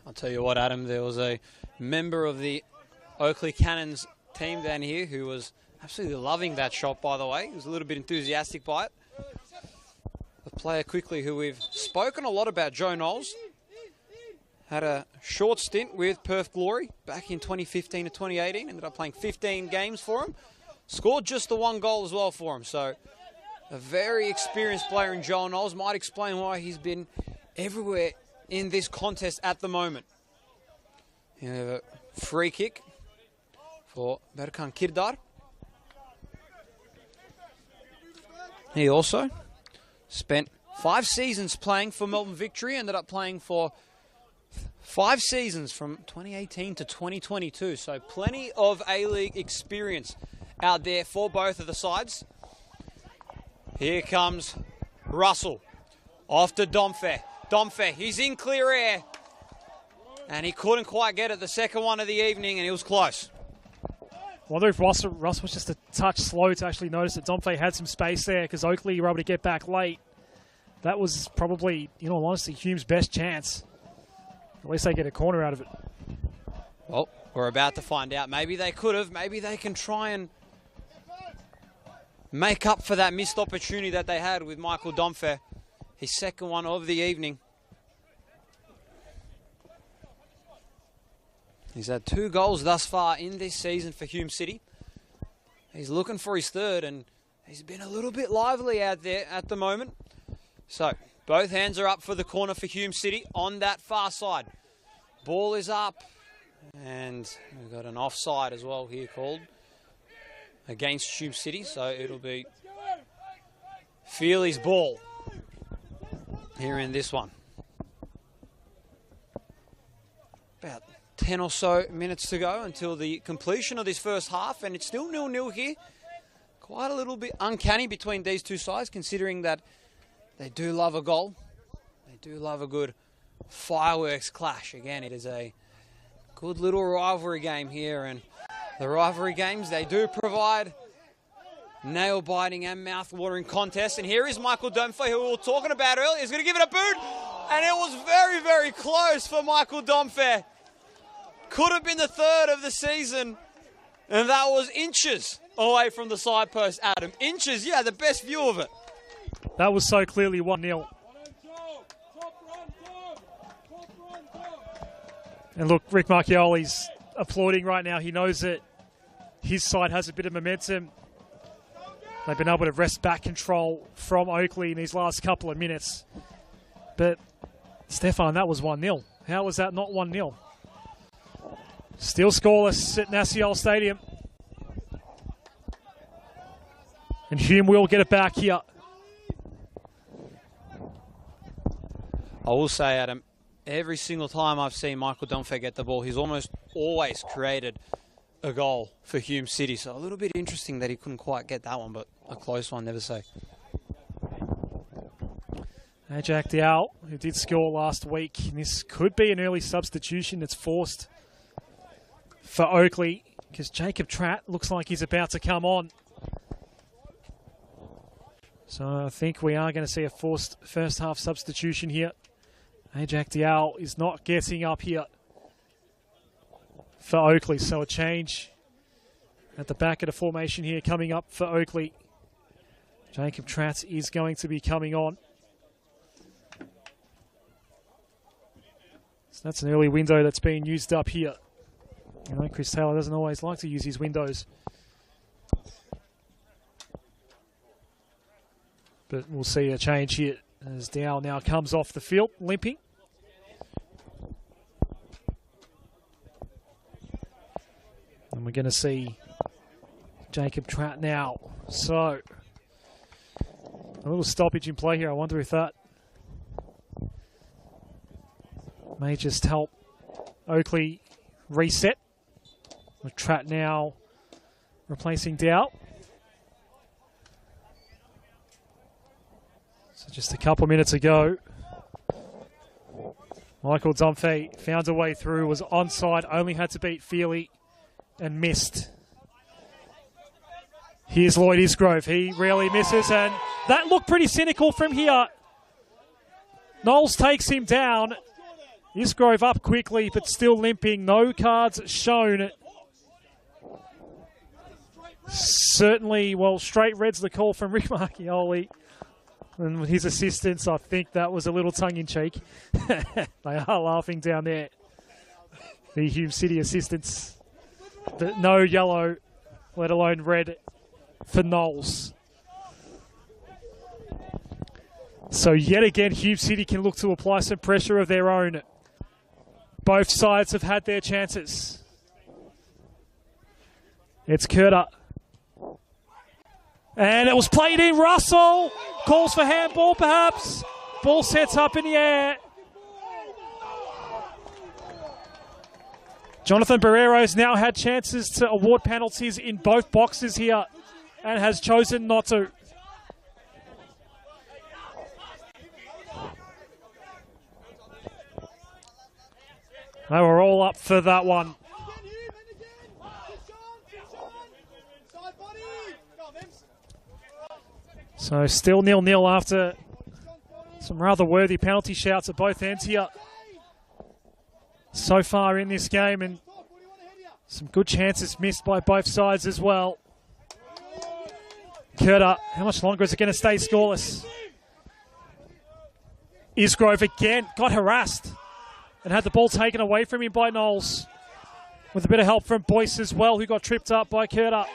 I'll tell you what, Adam, there was a member of the Oakleigh Cannons team down here who was absolutely loving that shot, by the way. He was a little bit enthusiastic by it. A player quickly who we've spoken a lot about, Joe Knowles. Had a short stint with Perth Glory back in 2015 to 2018. Ended up playing 15 games for him. Scored just the one goal as well for him. So a very experienced player in Joe Knowles. Might explain why he's been everywhere in this contest at the moment. You have a free kick for Berkan Kirdar. He also spent 5 seasons playing for Melbourne Victory. Ended up playing for 5 seasons from 2018 to 2022. So plenty of A-League experience out there for both of the sides. Here comes Russell. Off to Domfey. Domfey, he's in clear air. And he couldn't quite get it the second one of the evening, and he was close. I wonder if Russell was just a touch slow to actually notice that Domfey had some space there, because Oakleigh were able to get back late. That was probably, in all honesty, Hume's best chance. At least they get a corner out of it. Well, we're about to find out. Maybe they could have. Maybe they can try and make up for that missed opportunity that they had with Michael Domfey. His second one of the evening. He's had 2 goals thus far in this season for Hume City. He's looking for his third, and he's been a little bit lively out there at the moment. So, both hands are up for the corner for Hume City on that far side. Ball is up, and we've got an offside as well here called against Hume City, so it'll be Feely's ball here in this one. About 10 or so minutes to go until the completion of this first half, and it's still 0-0 here. Quite a little bit uncanny between these two sides, considering that they do love a goal. They do love a good fireworks clash. Again, it is a good little rivalry game here, and the rivalry games, they do provide nail-biting and mouth-watering contests. And here is Michael Domfey, who we were talking about earlier. He's going to give it a boot, and it was very, very close for Michael Domfey. Could have been the third of the season, and that was inches away from the side post, Adam. Inches, yeah, the best view of it. That was so clearly 1-0. And look, Rick Marchioli's applauding right now. He knows that his side has a bit of momentum. They've been able to wrest back control from Oakleigh in these last couple of minutes. But, Stefan, that was 1-0. How was that not 1-0? Still scoreless at Naciol Stadium. And Hume will get it back here. I will say, Adam, every single time I've seen Michael Domfey get the ball, he's almost always created a goal for Hume City. So a little bit interesting that he couldn't quite get that one, but a close one, never say. Ajak Diao, who did score last week. This could be an early substitution that's forced for Oakleigh, because Jacob Tratt looks like he's about to come on. So I think we are going to see a forced first half substitution here. Ajak Diao is not getting up here for Oakleigh, so a change at the back of the formation here coming up for Oakleigh. Jacob Tratt is going to be coming on. So that's an early window that's being used up here. You know, Chris Taylor doesn't always like to use his windows. But we'll see a change here as Dow now comes off the field, limping. And we're going to see Jacob Tratt now. So, a little stoppage in play here. I wonder if that may just help Oakleigh reset. With Tratt now replacing Dow. So just a couple minutes ago, Michael Dunphy found a way through, was onside, only had to beat Feely and missed. Here's Lloyd Isgrove. He rarely misses, and that looked pretty cynical from here. Knowles takes him down. Isgrove up quickly, but still limping. No cards shown. Certainly, well, straight red's the call from Rick Marchioli. And with his assistants, I think that was a little tongue-in-cheek. They are laughing down there. The Hume City assistants. But no yellow, let alone red, for Knowles. So yet again, Hume City can look to apply some pressure of their own. Both sides have had their chances. It's Curta. And it was played in. Russell calls for handball, perhaps. Ball sets up in the air. Jonathan Barrero's now had chances to award penalties in both boxes here and has chosen not to. They were all up for that one. So still 0-0 after some rather worthy penalty shouts at both ends here so far in this game, and some good chances missed by both sides as well. Curta, how much longer is it going to stay scoreless? Isgrove again got harassed and had the ball taken away from him by Knowles, with a bit of help from Boyce as well, who got tripped up by Curta.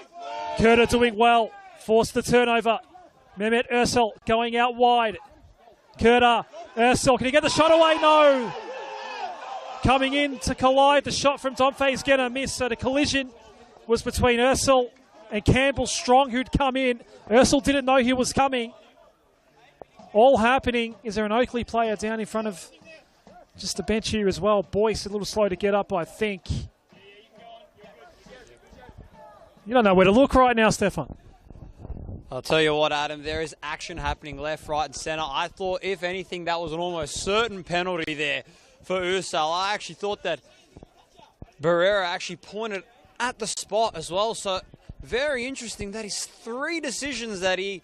Curta doing well, forced the turnover. Mehmet Ursel going out wide. Curta, Ursel, can he get the shot away? No. Coming in to collide, the shot from Domfe is going to miss. So the collision was between Ursel and Campbell Strong, who'd come in. Ursel didn't know he was coming. All happening. Is there an Oakleigh player down in front of just the bench here as well? Boyce a little slow to get up, I think. You don't know where to look right now, Stefan. I'll tell you what, Adam, there is action happening left, right and centre. I thought, if anything, that was an almost certain penalty there for Ursel. I actually thought that Barrera actually pointed at the spot as well. So very interesting that his 3 decisions that he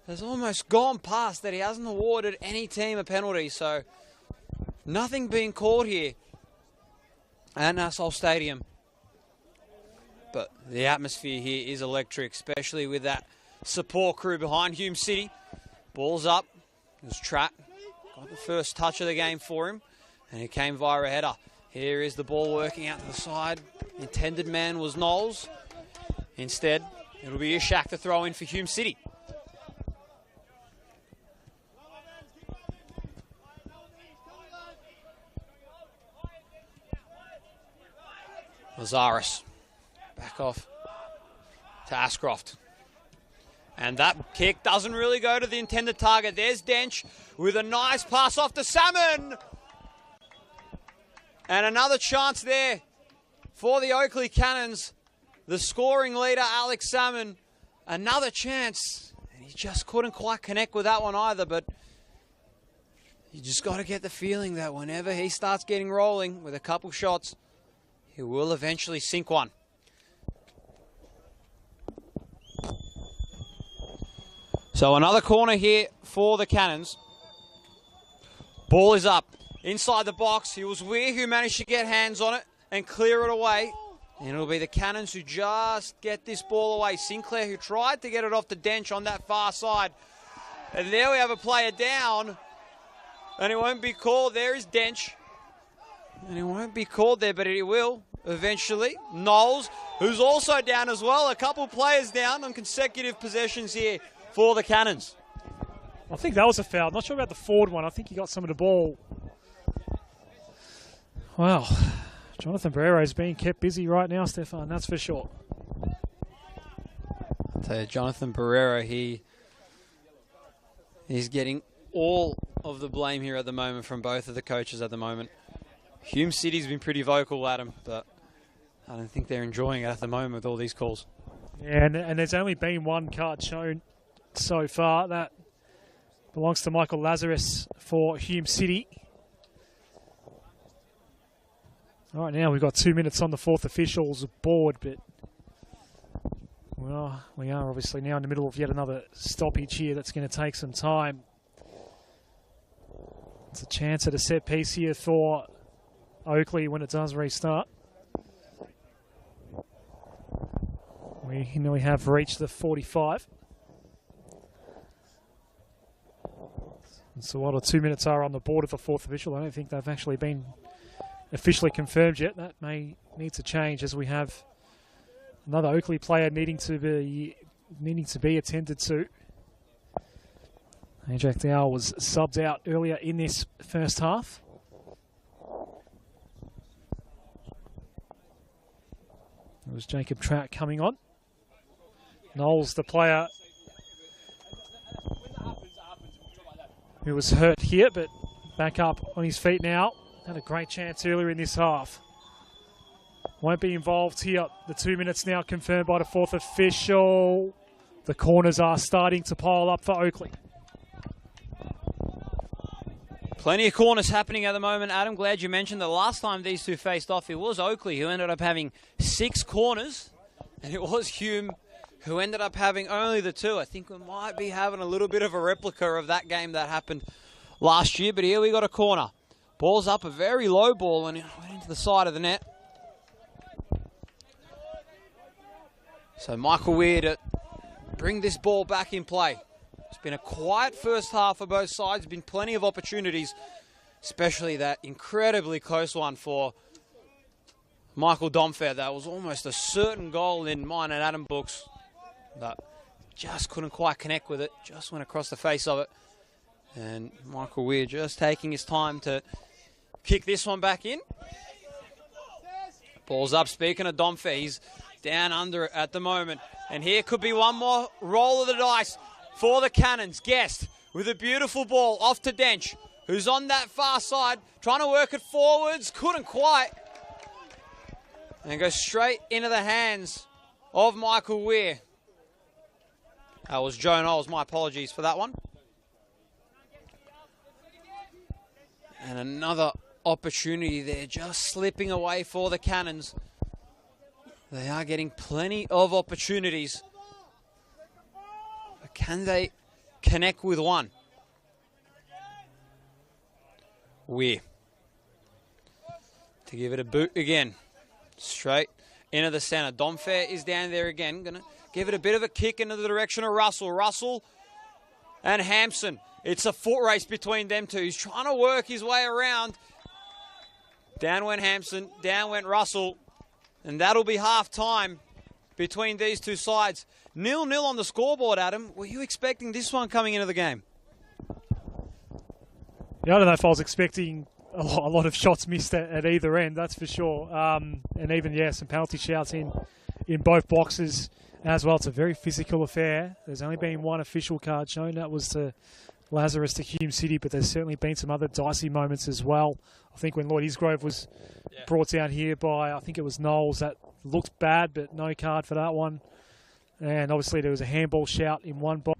has almost gone past, that he hasn't awarded any team a penalty. So nothing being called here at Nassau Stadium. But the atmosphere here is electric, especially with that support crew behind Hume City. Ball's up. It was Tratt. Got the first touch of the game for him. And it came via a header. Here is the ball working out to the side. Intended man was Knowles. Instead, it'll be Ishak to throw in for Hume City. Lazarus. Back off to Ashcroft. And that kick doesn't really go to the intended target. There's Dench with a nice pass off to Salmon. And another chance there for the Oakleigh Cannons. The scoring leader, Alex Salmon. Another chance. And he just couldn't quite connect with that one either. But you just got to get the feeling that whenever he starts getting rolling with a couple shots, he will eventually sink one. So another corner here for the Cannons. Ball is up inside the box. It was Weir who managed to get hands on it and clear it away. And it'll be the Cannons who just get this ball away. Sinclair, who tried to get it off the Dench on that far side. And there we have a player down. And it won't be called. There is Dench. And it won't be called there, but it will eventually. Knowles, who's also down as well. A couple players down on consecutive possessions here for the Cannons. I think that was a foul. Not sure about the forward one. I think he got some of the ball. Wow. Jonathan Barrero is being kept busy right now, Stefan. That's for sure. I'll tell you, Jonathan Barrero, he's getting all of the blame here at the moment from both of the coaches at the moment. Hume City's been pretty vocal, Adam, but I don't think they're enjoying it at the moment with all these calls. Yeah, and there's only been one card shown so far. That belongs to Michael Lazarus for Hume City. Right now we've got 2 minutes on the fourth officials board, but well, we are obviously now in the middle of yet another stoppage here that's going to take some time. It's a chance at a set piece here for Oakleigh when it does restart. We nearly have reached the 45. And so while the 2 minutes are on the board of the fourth official, I don't think they've actually been officially confirmed yet. That may need to change as we have another Oakleigh player needing to be attended to. Ajak Dow was subbed out earlier in this first half. It was Jacob Trout coming on. Knowles, the player who was hurt here, but back up on his feet now. Had a great chance earlier in this half. Won't be involved here. The 2 minutes now confirmed by the fourth official. The corners are starting to pile up for Oakleigh. Plenty of corners happening at the moment. Adam, glad you mentioned the last time these two faced off, it was Oakleigh who ended up having 6 corners. And it was Hume who ended up having only the 2. I think we might be having a little bit of a replica of that game that happened last year. But here we got a corner. Ball's up, a very low ball, and it went into the side of the net. So Michael Weir to bring this ball back in play. It's been a quiet first half for both sides. Been plenty of opportunities, especially that incredibly close one for Michael Domfair. That was almost a certain goal in mine and Adam books, but just couldn't quite connect with it. Just went across the face of it. And Michael Weir just taking his time to kick this one back in. Ball's up. Speaking of Domfair, he's down under it at the moment. And here could be one more roll of the dice for the Cannons. Guest with a beautiful ball off to Dench, who's on that far side, trying to work it forwards. Couldn't quite. And goes straight into the hands of Michael Weir. That was Joe Knowles. My apologies for that one. And another opportunity there, just slipping away for the Cannons. They are getting plenty of opportunities. But can they connect with one? Weir to give it a boot again. Straight into the centre. Domfair is down there again. Going to give it a bit of a kick into the direction of Russell. Russell and Hampson. It's a foot race between them two. He's trying to work his way around. Down went Hampson. Down went Russell. And that'll be half time between these two sides. 0-0 on the scoreboard, Adam. Were you expecting this one coming into the game? Yeah, I don't know if I was expecting a lot of shots missed at either end, that's for sure. And even, yeah, some penalty shouts in both boxes as well. It's a very physical affair. There's only been one official card shown. That was to Lazarus to Hume City, but there's certainly been some other dicey moments as well. I think when Lloyd Isgrove was brought down here by, I think it was Knowles, that looked bad, but no card for that one. And obviously there was a handball shout in one box.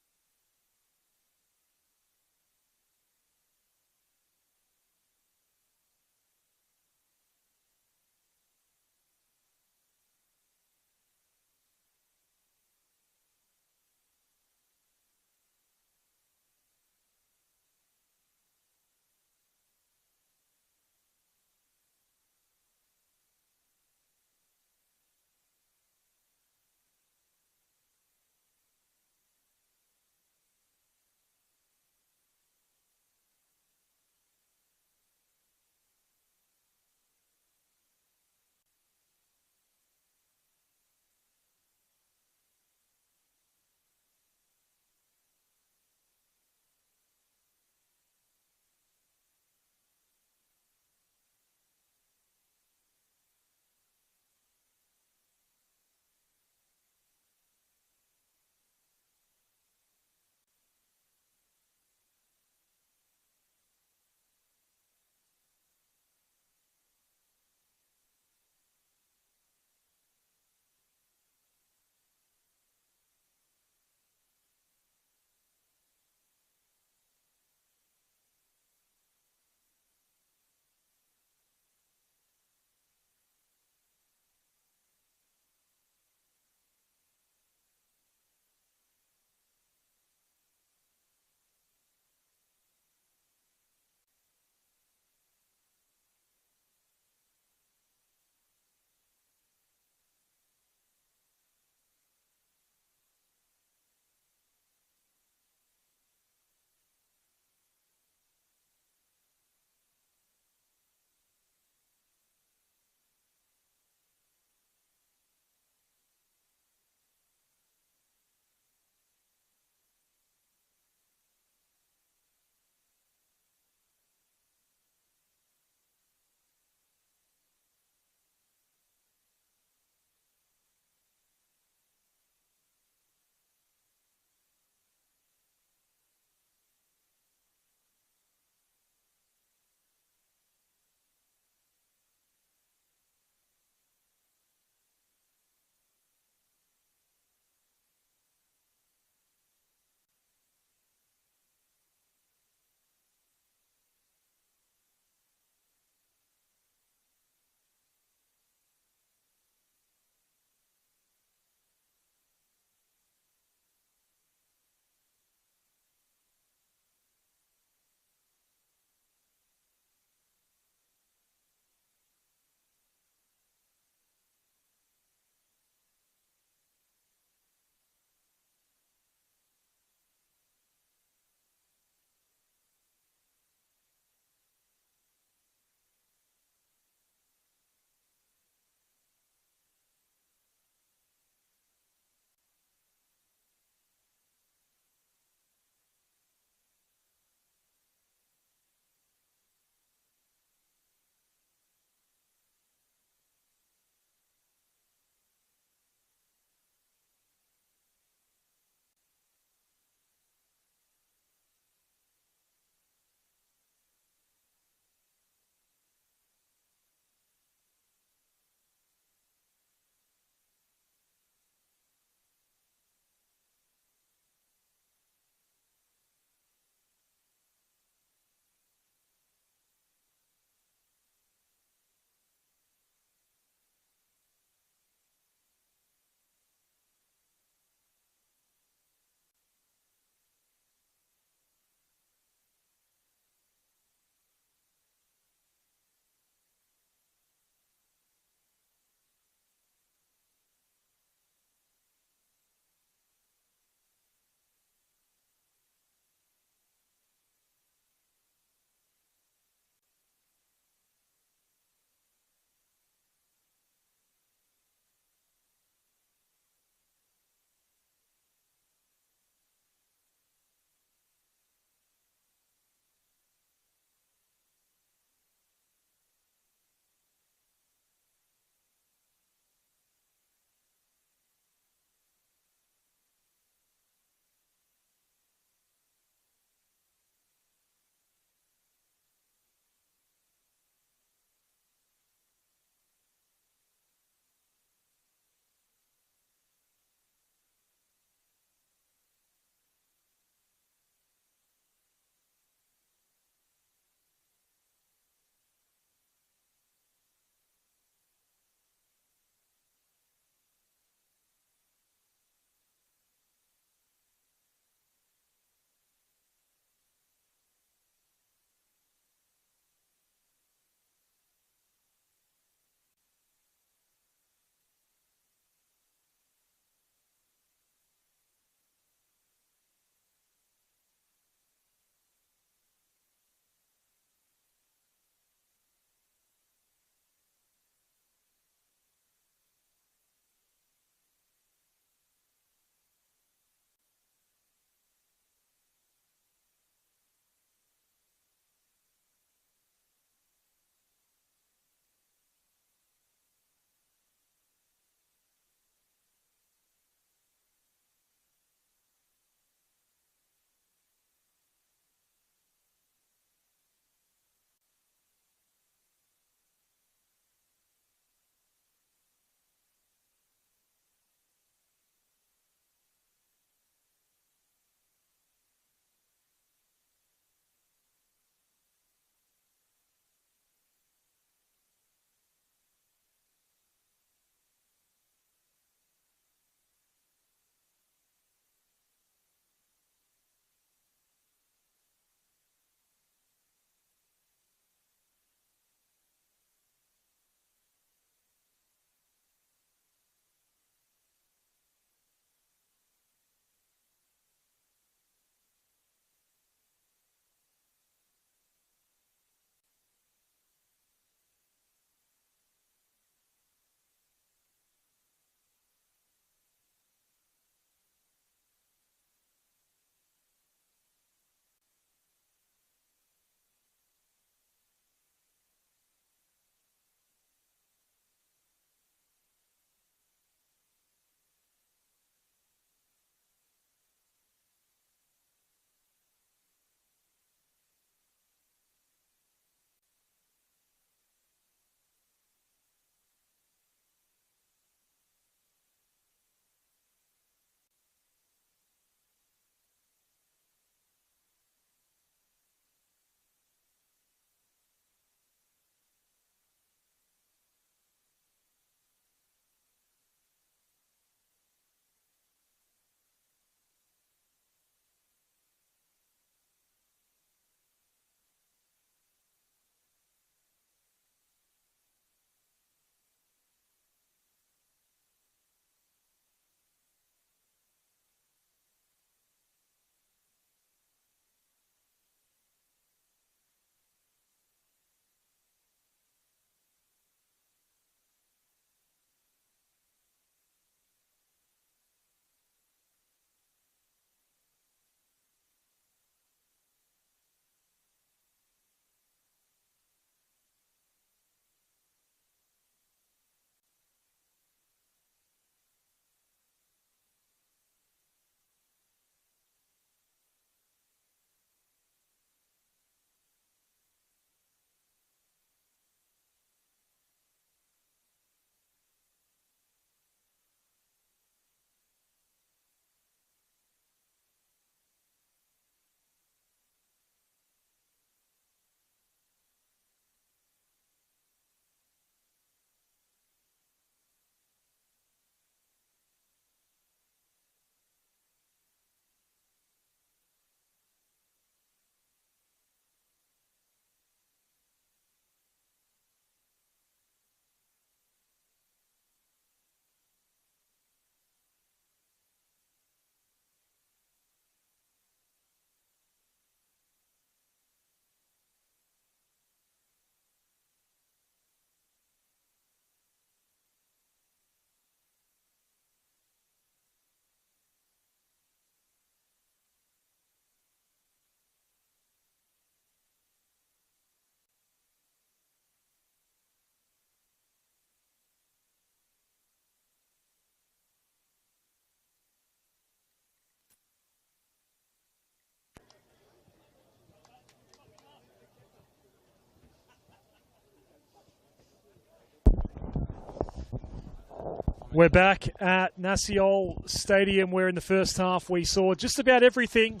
We're back at Naciol Stadium, where in the first half we saw just about everything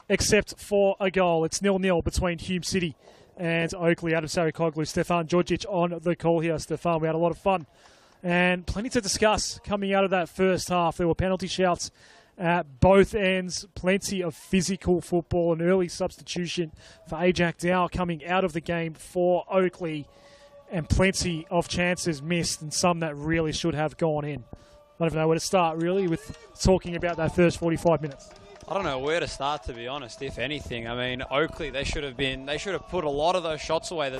except for a goal. It's 0-0 between Hume City and Oakleigh. Adam Sarikoglu, Stefan Djordjic on the call here. Stefan, we had a lot of fun and plenty to discuss coming out of that first half. There were penalty shouts at both ends, plenty of physical football, an early substitution for Ajak Dow coming out of the game for Oakleigh, and plenty of chances missed and some that really should have gone in. I don't even know where to start, really, with talking about that first 45 minutes. I don't know where to start, to be honest, if anything. I mean, Oakleigh, they should have put a lot of those shots away.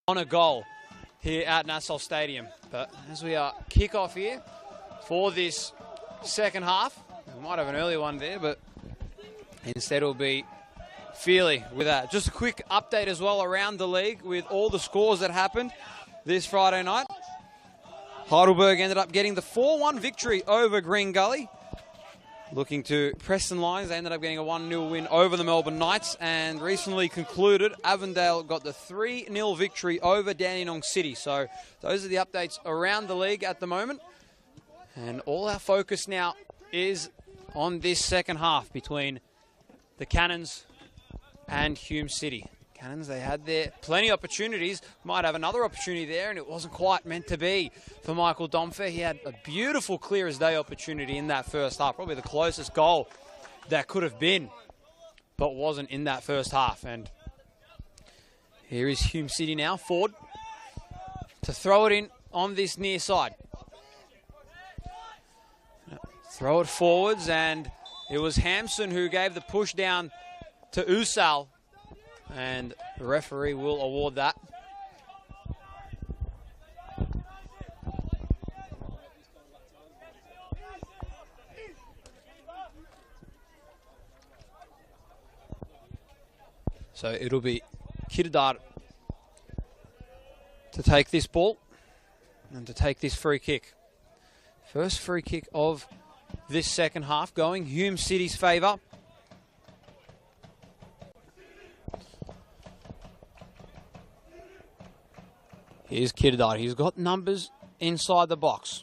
On a goal here at Nassau Stadium. But as we are kick-off here for this second half, we might have an early one there, but instead it'll be Feely with that. Just a quick update as well around the league with all the scores that happened this Friday night. Heidelberg ended up getting the 4-1 victory over Green Gully. Looking to Preston Lions, they ended up getting a 1-0 win over the Melbourne Knights, and recently concluded, Avondale got the 3-0 victory over Dandenong City. So those are the updates around the league at the moment. And all our focus now is on this second half between the Cannons and Hume City. Cannons, they had their plenty of opportunities, might have another opportunity there, and it wasn't quite meant to be for Michael Domfer. He had a beautiful clear as day opportunity in that first half, probably the closest goal that could have been, but wasn't in that first half. And here is Hume City now, forward to throw it in on this near side. Throw it forwards, and it was Hampson who gave the push down to Usal, and the referee will award that. So it'll be Kiddard to take this ball and to take this free kick. First free kick of this second half going Hume City's favour. Here's Kiddard. He's got numbers inside the box.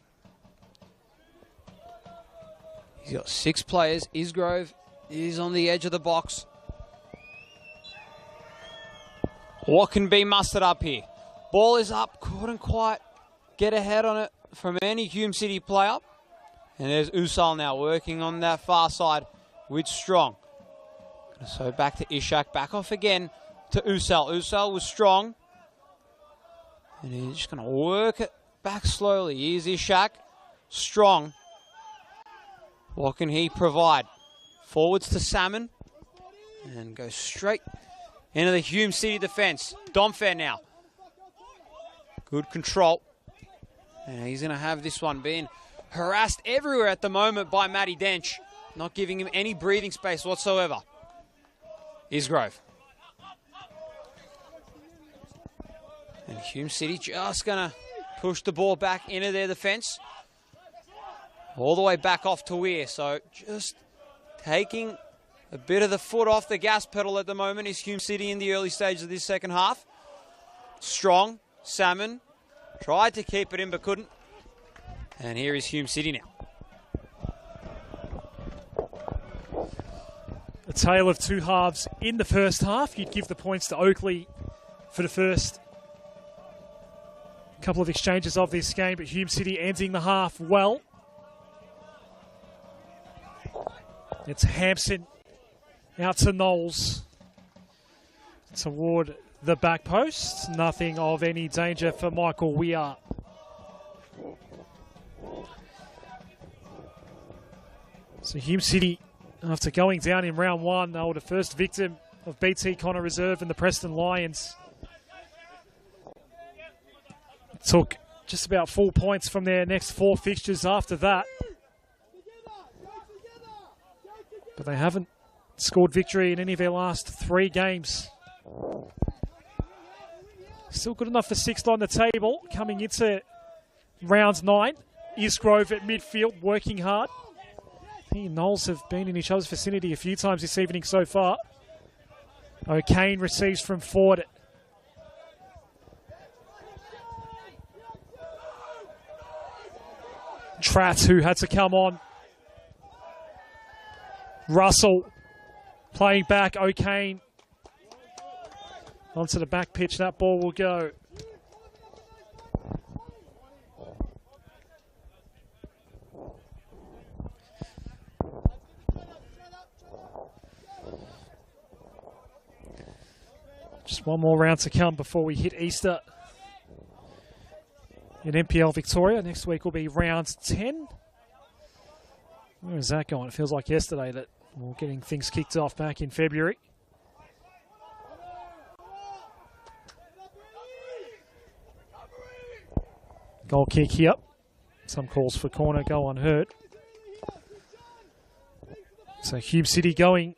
He's got 6 players. Isgrove is on the edge of the box. What can be mustered up here? Ball is up. Couldn't quite get a head on it from any Hume City player. And there's Usal now working on that far side with Strong. So back to Ishak. Back off again to Usal. Usal was Strong. And he's just going to work it back slowly. Here's Ishak. Strong. What can he provide? Forwards to Salmon. And goes straight into the Hume City defence. Domfair now. Good control. And he's going to have this one being harassed everywhere at the moment by Matty Dench. Not giving him any breathing space whatsoever. Isgrove. And Hume City just going to push the ball back into their defence. All the way back off to Weir. So just taking a bit of the foot off the gas pedal at the moment is Hume City in the early stages of this second half. Strong. Salmon. Tried to keep it in but couldn't. And here is Hume City now. A tale of two halves in the first half. You'd give the points to Oakleigh for the first couple of exchanges of this game, but Hume City ending the half well. It's Hampson out to Knowles toward the back post. Nothing of any danger for Michael Weir. So Hume City, after going down in round one, they were the first victim of BT Connor Reserve and the Preston Lions. Took just about 4 points from their next 4 fixtures after that. But they haven't scored victory in any of their last 3 games. Still good enough for 6th on the table. Coming into round 9. Isgrove at midfield, working hard. He and Knowles have been in each other's vicinity a few times this evening so far. O'Kane receives from Ford. Tratt, who had to come on. Russell playing back. O'Kane onto the back pitch. That ball will go. Just one more round to come before we hit Easter in NPL Victoria. Next week will be round 10. Where is that going? It feels like yesterday that we're getting things kicked off back in February. Goal kick here. Some calls for corner go unheard. So Hume City going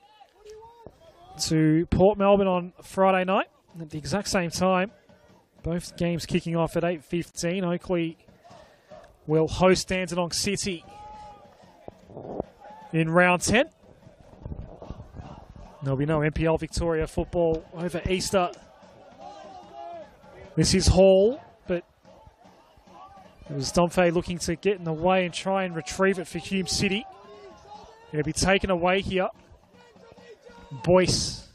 to Port Melbourne on Friday night at the exact same time. Both games kicking off at 8:15. Oakleigh will host Dandenong City in round 10. There'll be no NPL Victoria football over Easter. This is Hall, but it was Domfey looking to get in the way and try and retrieve it for Hume City. Going to be taken away here. Boyce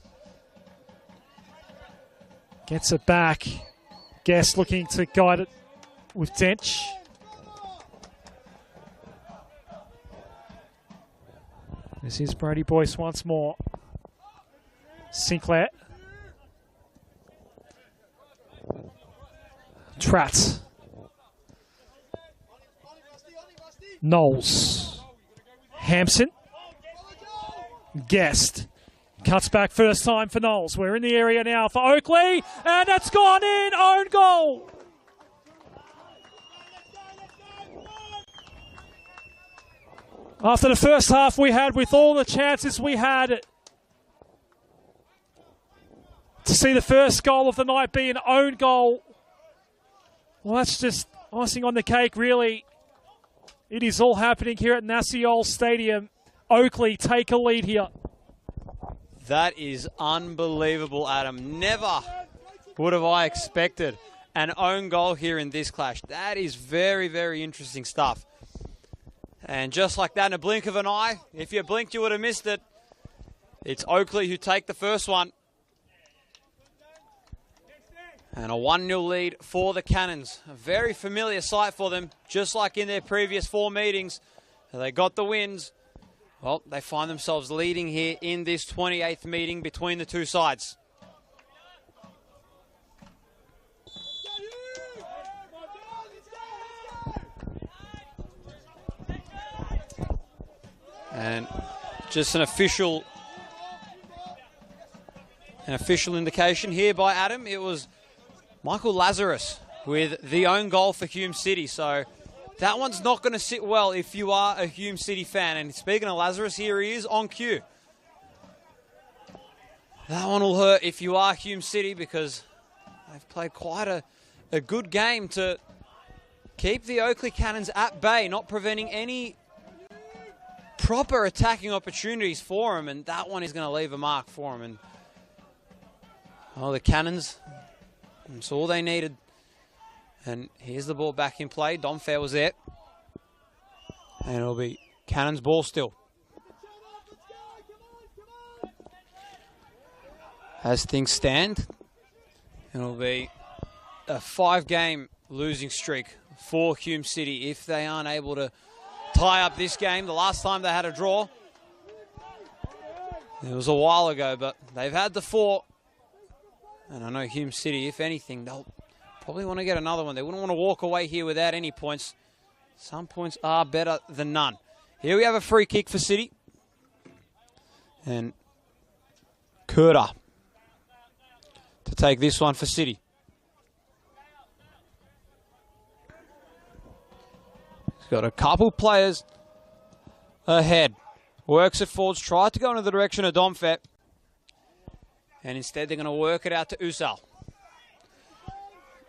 gets it back. Guest looking to guide it with Dench. This is Brody Boyce once more. Sinclair. Tratt. Knowles. Hampson. Guest. Cuts back first time for Knowles. We're in the area now for Oakleigh. And it's gone in. Own goal. After the first half we had, with all the chances we had, to see the first goal of the night be an own goal, well, that's just icing on the cake, really. It is all happening here at Nassiol Stadium. Oakleigh take a lead here. That is unbelievable, Adam. Never would have I expected an own goal here in this clash. That is very, very interesting stuff. And just like that, in a blink of an eye, if you blinked, you would have missed it. It's Oakleigh who take the first one. And a 1-0 lead for the Cannons. A very familiar sight for them, just like in their previous 4 meetings. They got the wins. Well, they find themselves leading here in this 28th meeting between the two sides. And just an official indication here by Adam. It was Michael Lazarus with the own goal for Hume City. So that one's not going to sit well if you are a Hume City fan. And speaking of Lazarus, here he is on cue. That one will hurt if you are Hume City, because they've played quite a good game to keep the Oakleigh Cannons at bay, not preventing any proper attacking opportunities for them. And that one is going to leave a mark for them. And oh, the Cannons, that's all they needed. And here's the ball back in play. Dom Fair was there. And it'll be Cannons ball still. As things stand, it'll be a 5-game losing streak for Hume City if they aren't able to tie up this game. The last time they had a draw, it was a while ago, but they've had the 4. And I know Hume City, if anything, they'll probably want to get another one. They wouldn't want to walk away here without any points. Some points are better than none. Here we have a free kick for City. And Kurta to take this one for City. He's got a couple players ahead. Works it forwards, tried to go into the direction of Domfet. And instead they're going to work it out to Usal.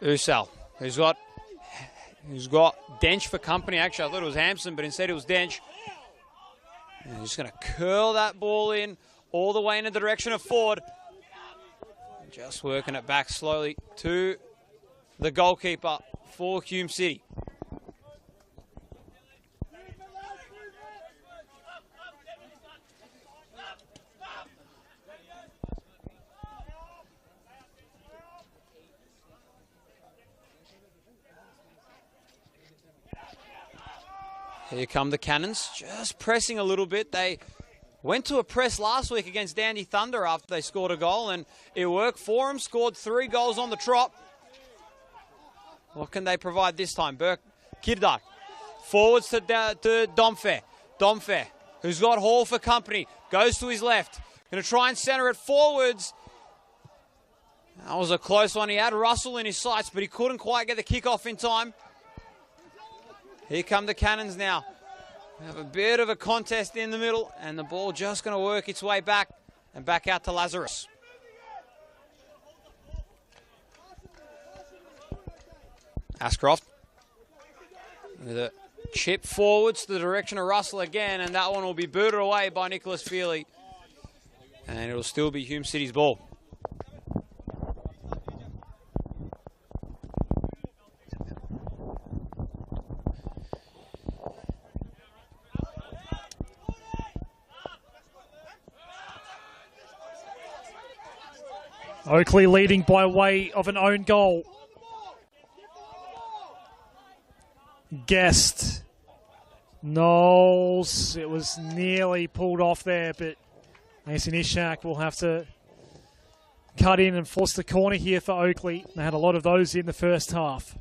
Usal, who's got Dench for company. Actually, I thought it was Hampson, but instead it was Dench. And just going to curl that ball in all the way in the direction of Ford. Just working it back slowly to the goalkeeper for Hume City. Here come the Cannons, just pressing a little bit. They went to a press last week against Dandy Thunder after they scored a goal, and it worked for them. Scored 3 goals on the trot. What can they provide this time? Kirdak forwards to Domfair. Domfair, who's got Hall for company, goes to his left. Going to try and centre it forwards. That was a close one. He had Russell in his sights, but he couldn't quite get the kick-off in time. Here come the Cannons now. We have a bit of a contest in the middle, and the ball just going to work its way back and back out to Lazarus. Ashcroft with a chip forwards to the direction of Russell again, and that one will be booted away by Nicholas Feely. And it'll still be Hume City's ball. Oakleigh leading by way of an own goal. Guest. Knowles. It was nearly pulled off there, but Mason Ishak will have to cut in and force the corner here for Oakleigh. They had a lot of those in the first half.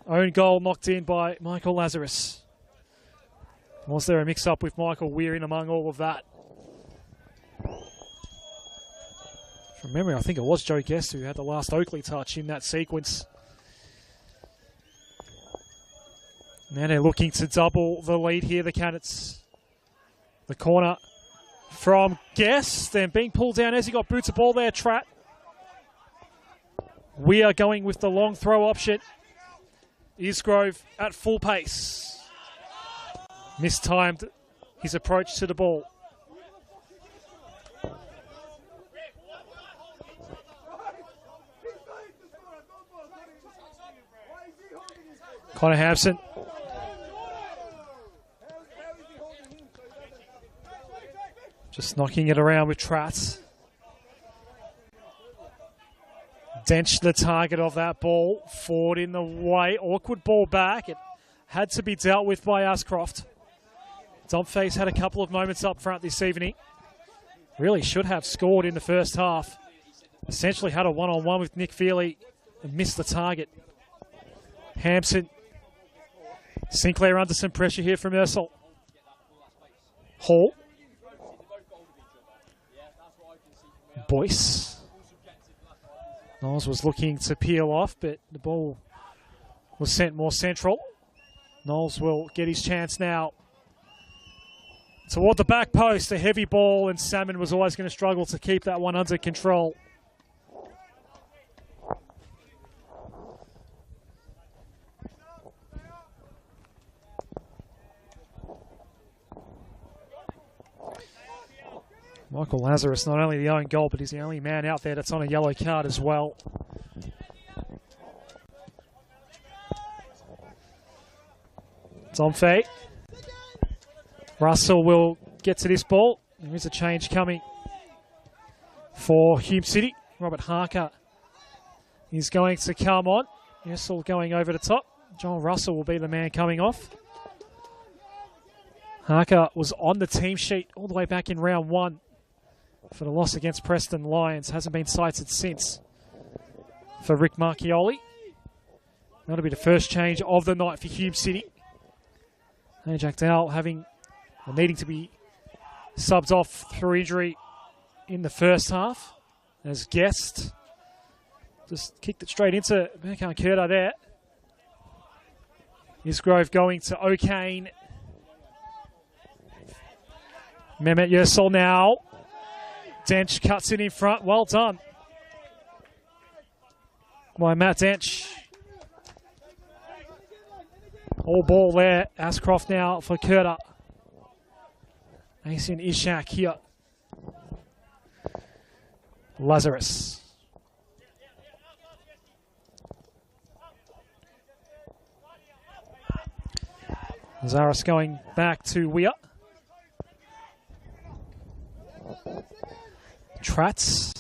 Own goal knocked in by Michael Lazarus. Was there a mix-up with Michael Weir in among all of that? From memory, I think it was Joe Guest who had the last Oakleigh touch in that sequence. Now they're looking to double the lead here, the Cannons. The corner from Guest, and being pulled down as he got boots of ball there, Trapp. We are going with the long throw option. Isgrove at full pace. Mistimed his approach to the ball. Connor Hampson. Just knocking it around with Tratt. Dench the target of that ball. Ford in the way. Awkward ball back. It had to be dealt with by Ashcroft. Domface had a couple of moments up front this evening. Really should have scored in the first half. Essentially had a one-on-one with Nick Feely and missed the target. Hampson. Sinclair under some pressure here from Ursel. Hall. Boyce. Knowles was looking to peel off, but the ball was sent more central. Knowles will get his chance now. Toward the back post, a heavy ball, and Salmon was always going to struggle to keep that one under control. Michael Lazarus, not only the own goal, but he's the only man out there that's on a yellow card as well. Domfay. Russell will get to this ball. There is a change coming for Hume City. Robert Harker is going to come on. Ursel going over the top. John Russell will be the man coming off. Harker was on the team sheet all the way back in round 1 for the loss against Preston Lions. Hasn't been cited since for Rick Marchioli. That'll be the first change of the night for Hume City. And Jack Dowell needing to be subbed off through injury in the first half. As Guest just kicked it straight into Berkan Kurta there. Isgrove going to O'Kane. Mehmet Yersel now. Dench cuts it in front. Well done by Matt Dench. All ball there. Ashcroft now for Kurta. Mason Ishak here. Lazarus. Lazarus going back to Weir. Tratz.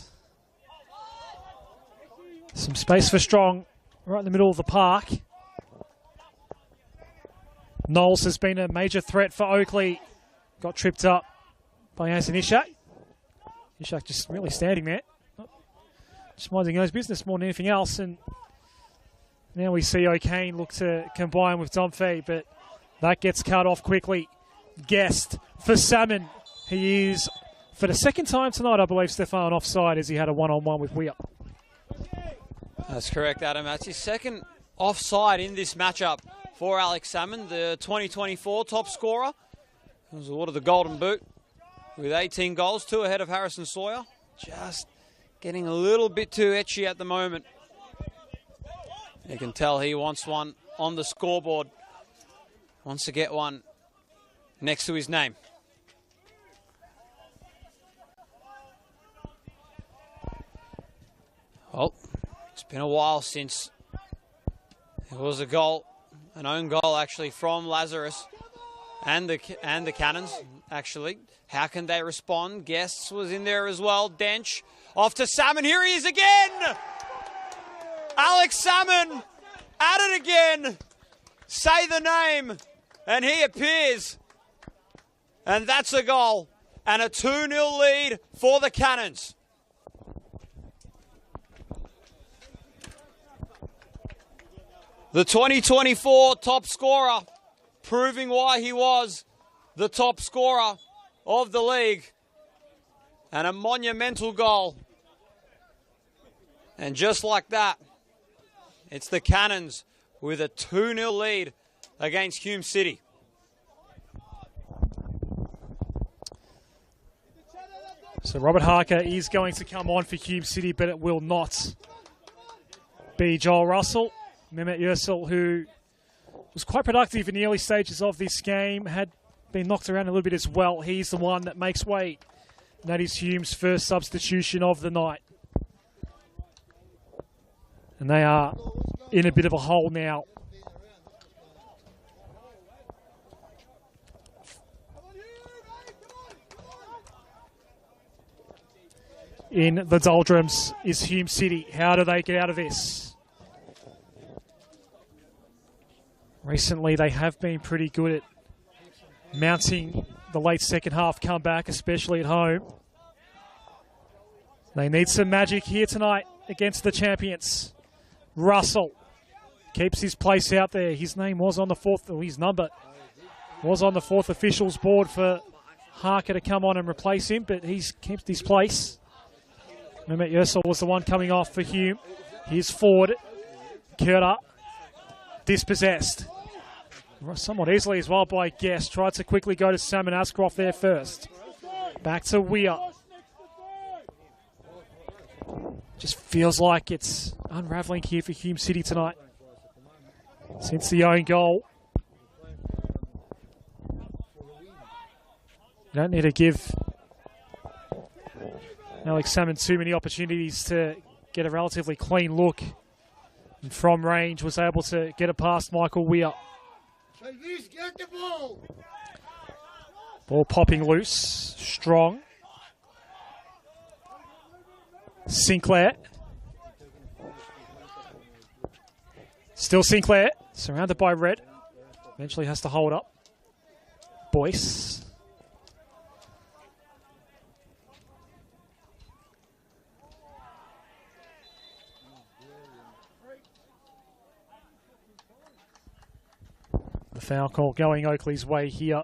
Some space for Strong right in the middle of the park. Knowles has been a major threat for Oakleigh. Got tripped up by Anson Ishak. Ishak just really standing there. Just minding his business more than anything else. And now we see O'Kane look to combine with Domfey, but that gets cut off quickly. Guest for Salmon. He is, for the second time tonight, I believe, Stefan offside as he had a one-on-one with Weir. That's correct, Adam. That's his second offside in this matchup for Alex Salmon, the 2024 top scorer. He was awarded the Golden Boot with 18 goals, 2 ahead of Harrison Sawyer. Just getting a little bit too etchy at the moment. You can tell he wants one on the scoreboard. Wants to get one next to his name. Well, it's been a while since there was a goal, an own goal actually from Lazarus and the Cannons actually. How can they respond? Guests was in there as well. Dench off to Salmon. Here he is again. Alex Salmon at it again. Say the name and he appears. And that's a goal and a 2-0 lead for the Cannons. The 2024 top scorer, proving why he was the top scorer of the league. And a monumental goal. And just like that, it's the Cannons with a 2-0 lead against Hume City. So Robert Harker is going to come on for Hume City, but it will not be Joel Russell. Mehmet Yursel, who was quite productive in the early stages of this game, had been knocked around a little bit as well. He's the one that makes way. And that is Hume's first substitution of the night. And they are in a bit of a hole now. In the doldrums is Hume City. How do they get out of this? Recently, they have been pretty good at mounting the late second half comeback, especially at home. They need some magic here tonight against the champions. Russell keeps his place out there. His name was on the fourth, or his number was on the fourth officials board for Harker to come on and replace him, but he's kept his place. Mehmet Yursel was the one coming off for Hume. Here's forward. Kurta. Dispossessed. Somewhat easily as well by Guest. Tried to quickly go to Salmon Ascroft there first. Back to Weir. Just feels like it's unravelling here for Hume City tonight. Since the own goal. You don't need to give Alex Salmon too many opportunities to get a relatively clean look. And from range was able to get it past Michael Weir. Ball popping loose. Strong. Sinclair. Still Sinclair. Surrounded by Red. Eventually has to hold up. Boyce. The foul call going Oakleigh's way here.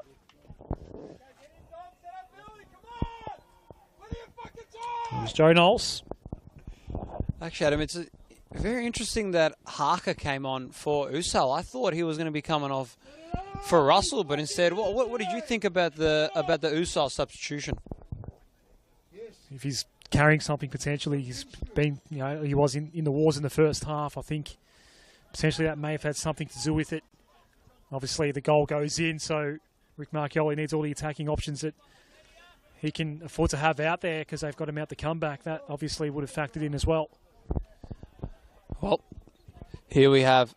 Here's Joe Knowles. Actually, Adam, it's very interesting that Harker came on for Usal. I thought he was going to be coming off for Russell, but instead, what did you think about the Usal substitution? If he's carrying something potentially, he's been, he was in the wars in the first half. I think potentially that may have had something to do with it. Obviously, the goal goes in, so Rick Marchioli needs all the attacking options that he can afford to have out there because they've got him out the comeback. That obviously would have factored in as well. Well, here we have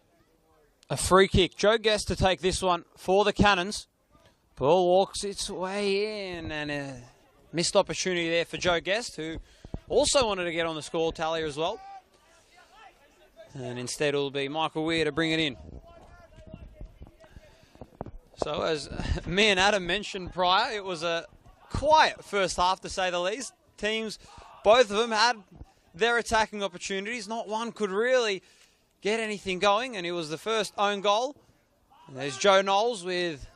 a free kick. Joe Guest to take this one for the Cannons. Ball walks its way in, and a missed opportunity there for Joe Guest, who also wanted to get on the score tally as well. And instead it'll be Michael Weir to bring it in. So as me and Adam mentioned prior, it was a quiet first half, to say the least. Teams, both of them had their attacking opportunities. Not one could really get anything going, and it was the first own goal. And there's Joe Knowles with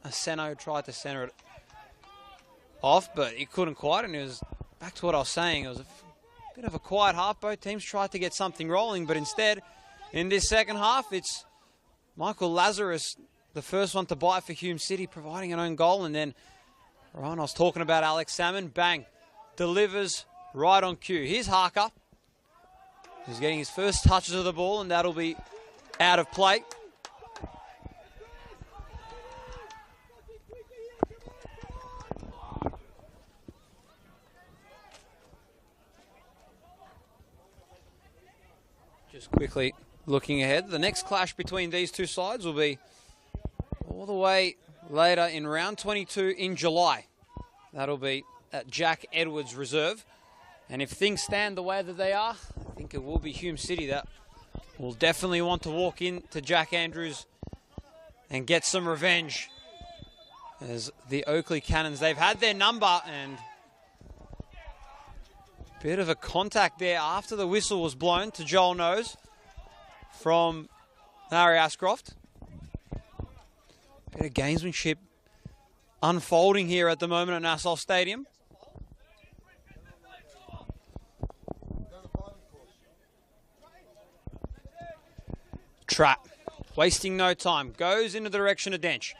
Aseno, tried to centre it off, but he couldn't quite, and it was back to what I was saying. It was a bit of a quiet half. Both teams tried to get something rolling, but instead, in this second half, it's Michael Lazarus, the first one to bite for Hume City, providing an own goal. And then, right, I was talking about Alex Salmon, bang, delivers right on cue. Here's Harker, who's getting his first touches of the ball, and that'll be out of play. Just quickly looking ahead, the next clash between these two sides will be all the way later in round 22 in July. That'll be at Jack Edwards Reserve. And if things stand the way that they are, I think it will be Hume City that will definitely want to walk in to Jack Andrews and get some revenge. As the Oakleigh Cannons, they've had their number, and bit of a contact there after the whistle was blown to Joel Nose from Harry Ashcroft. Bit of gamesmanship unfolding here at the moment at Nassau Stadium. Trap, wasting no time, goes in the direction of Dench.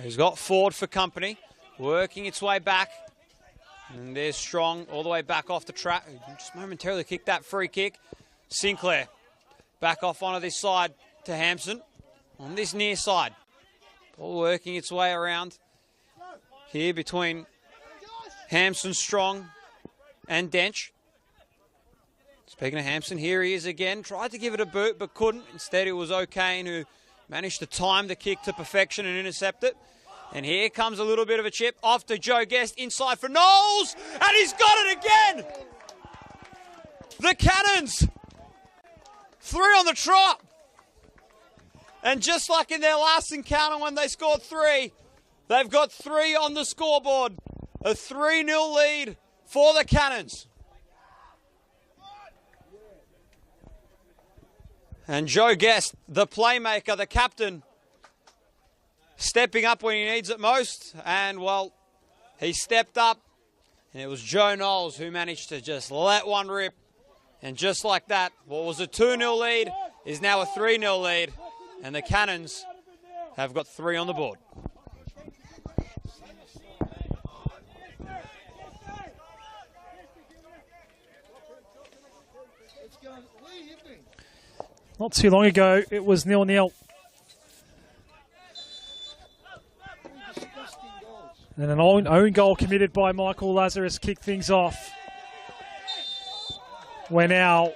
He's got Ford for company, working its way back. And there's Strong all the way back off the track. Just momentarily kicked that free kick. Sinclair back off onto this side to Hampson on this near side. Ball working its way around here between Hampson, Strong and Dench. Speaking of Hampson, here he is again. Tried to give it a boot but couldn't. Instead it was O'Kane who managed to time the kick to perfection and intercept it. And here comes a little bit of a chip off to Joe Guest inside for Knowles, and he's got it again! The Cannons, 3 on the trot. And just like in their last encounter when they scored 3, they've got 3 on the scoreboard. A 3-0 lead for the Cannons. And Joe Guest, the playmaker, the captain, stepping up when he needs it most, and well, he stepped up, and it was Joe Knowles who managed to just let one rip, and just like that, what was a 2-0 lead is now a 3-0 lead, and the Cannons have got 3 on the board. Not too long ago, it was 0-0. And an own goal committed by Michael Lazarus kicked things off. Where now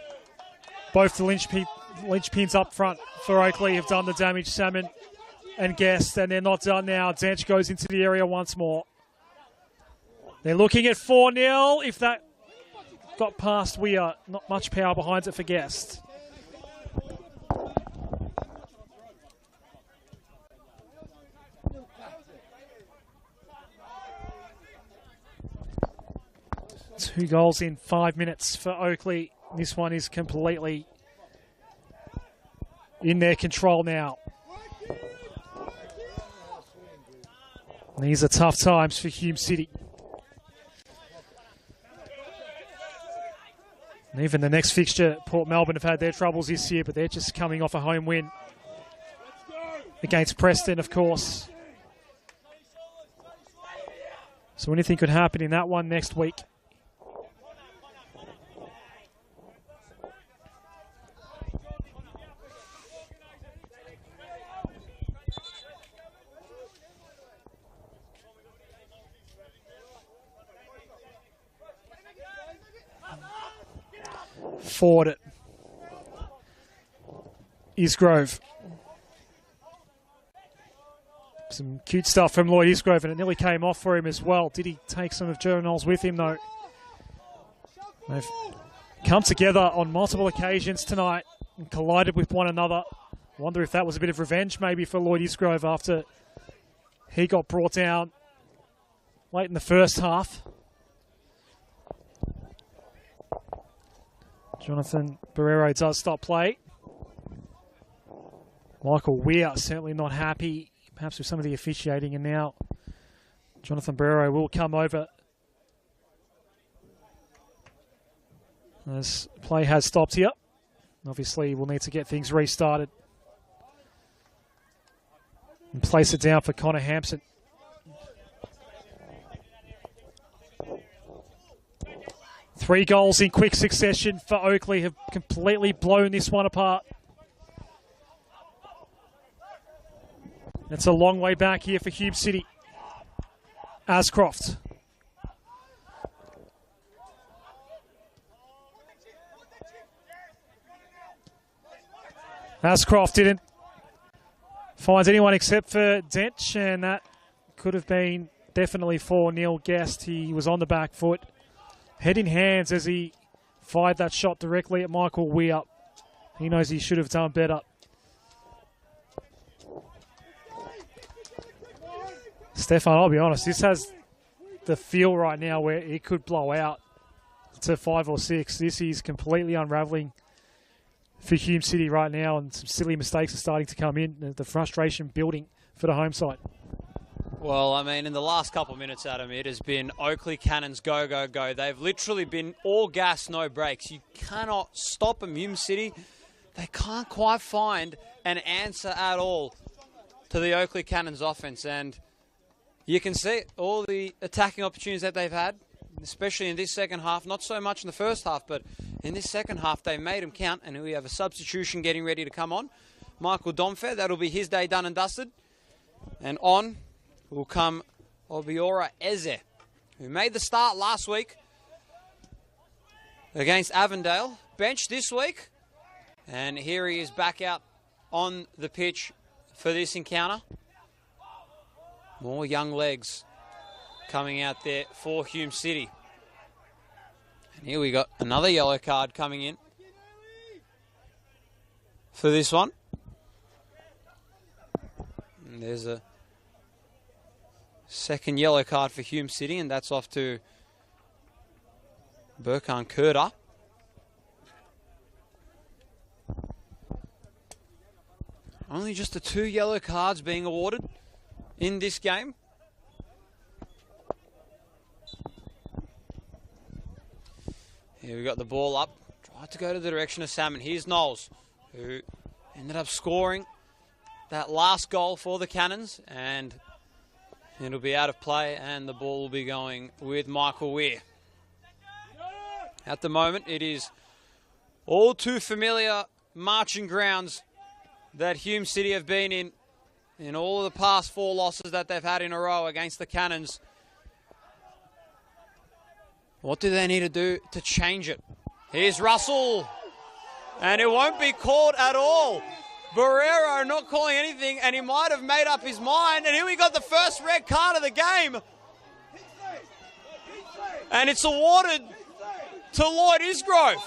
both the linchpins up front for Oakleigh have done the damage, Salmon and Guest, and they're not done now. Dench goes into the area once more. They're looking at 4-0. If that got past Weir, not much power behind it for Guest. Two goals in 5 minutes for Oakleigh. This one is completely in their control now. These are tough times for Hume City. And even the next fixture, Port Melbourne have had their troubles this year, but they're just coming off a home win against Preston, of course. So anything could happen in that one next week. forward Isgrove. Some cute stuff from Lloyd Isgrove, and it nearly came off for him as well. Did he take some of Journals with him, though? They've come together on multiple occasions tonight and collided with one another. Wonder if that was a bit of revenge maybe for Lloyd Isgrove after he got brought down late in the first half. Jonathan Barrero does stop play. Michael Weir certainly not happy, perhaps with some of the officiating, and now Jonathan Barrero will come over. As play has stopped here. Obviously, we'll need to get things restarted and place it down for Connor Hampson. Three goals in quick succession for Oakleigh have completely blown this one apart. It's a long way back here for Hume City. Ascroft. Ascroft didn't find anyone except for Dench, and that could have been definitely for Neil Guest. He was on the back foot. Head in hands as he fired that shot directly at Michael Weir. He knows he should have done better. Stefan, I'll be honest, this has the feel right now where it could blow out to 5 or 6. This is completely unravelling for Hume City right now, and some silly mistakes are starting to come in. The frustration building for the home side. Well, I mean, in the last couple of minutes, Adam, it has been Oakleigh Cannons go, go, go. They've literally been all gas, no brakes. You cannot stop them. Hume City, they can't quite find an answer at all to the Oakleigh Cannons offense. And you can see all the attacking opportunities that they've had, especially in this second half. Not so much in the first half, but in this second half, they made them count. And we have a substitution getting ready to come on. Michael Domfair, that'll be his day done and dusted. And on will come Obiora Eze, who made the start last week against Avondale. Benched this week. And here he is back out on the pitch for this encounter. More young legs coming out there for Hume City. And here we got another yellow card coming in for this one. And there's a second yellow card for Hume City, and that's off to Burkhan Kurda. Only just the 2 yellow cards being awarded in this game. Here we got the ball up. Tried to go to the direction of Salmon. Here's Knowles, who ended up scoring that last goal for the Cannons, and it'll be out of play, and the ball will be going with Michael Weir. At the moment, it is all too familiar marching grounds that Hume City have been in all of the past 4 losses that they've had in a row against the Cannons. What do they need to do to change it? Here's Russell, and it won't be called at all. Barrero not calling anything, and he might have made up his mind. And here we got the first red card of the game. And it's awarded to Lloyd Isgrove,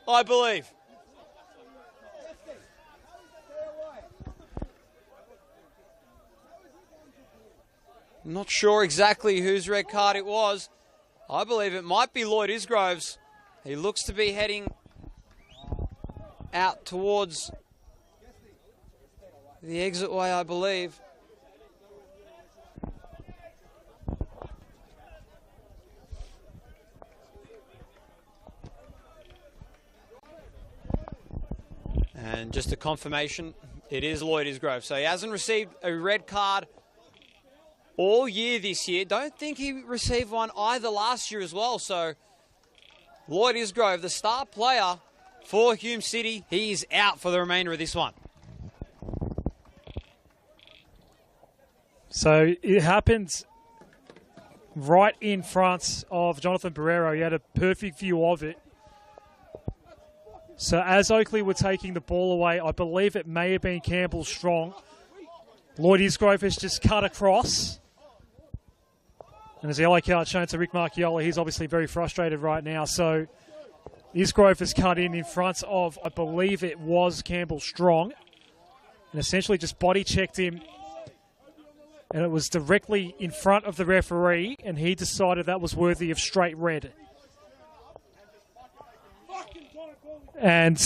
I believe. Not sure exactly whose red card it was. I believe it might be Lloyd Isgrove's. He looks to be heading out towards the exit way, I believe. And just a confirmation, it is Lloyd Isgrove. So he hasn't received a red card all year this year. Don't think he received one either last year as well. So Lloyd Isgrove, the star player for Hume City, he is out for the remainder of this one. So it happened right in front of Jonathan Barrero. He had a perfect view of it. So as Oakleigh were taking the ball away, I believe it may have been Campbell Strong. Lloyd Isgrove has just cut across. And there's a yellow card shown to Rick Marchiola. He's obviously very frustrated right now. So Isgrove has cut in front of, I believe it was Campbell Strong. And essentially just body checked him. And it was directly in front of the referee. And he decided that was worthy of straight red. And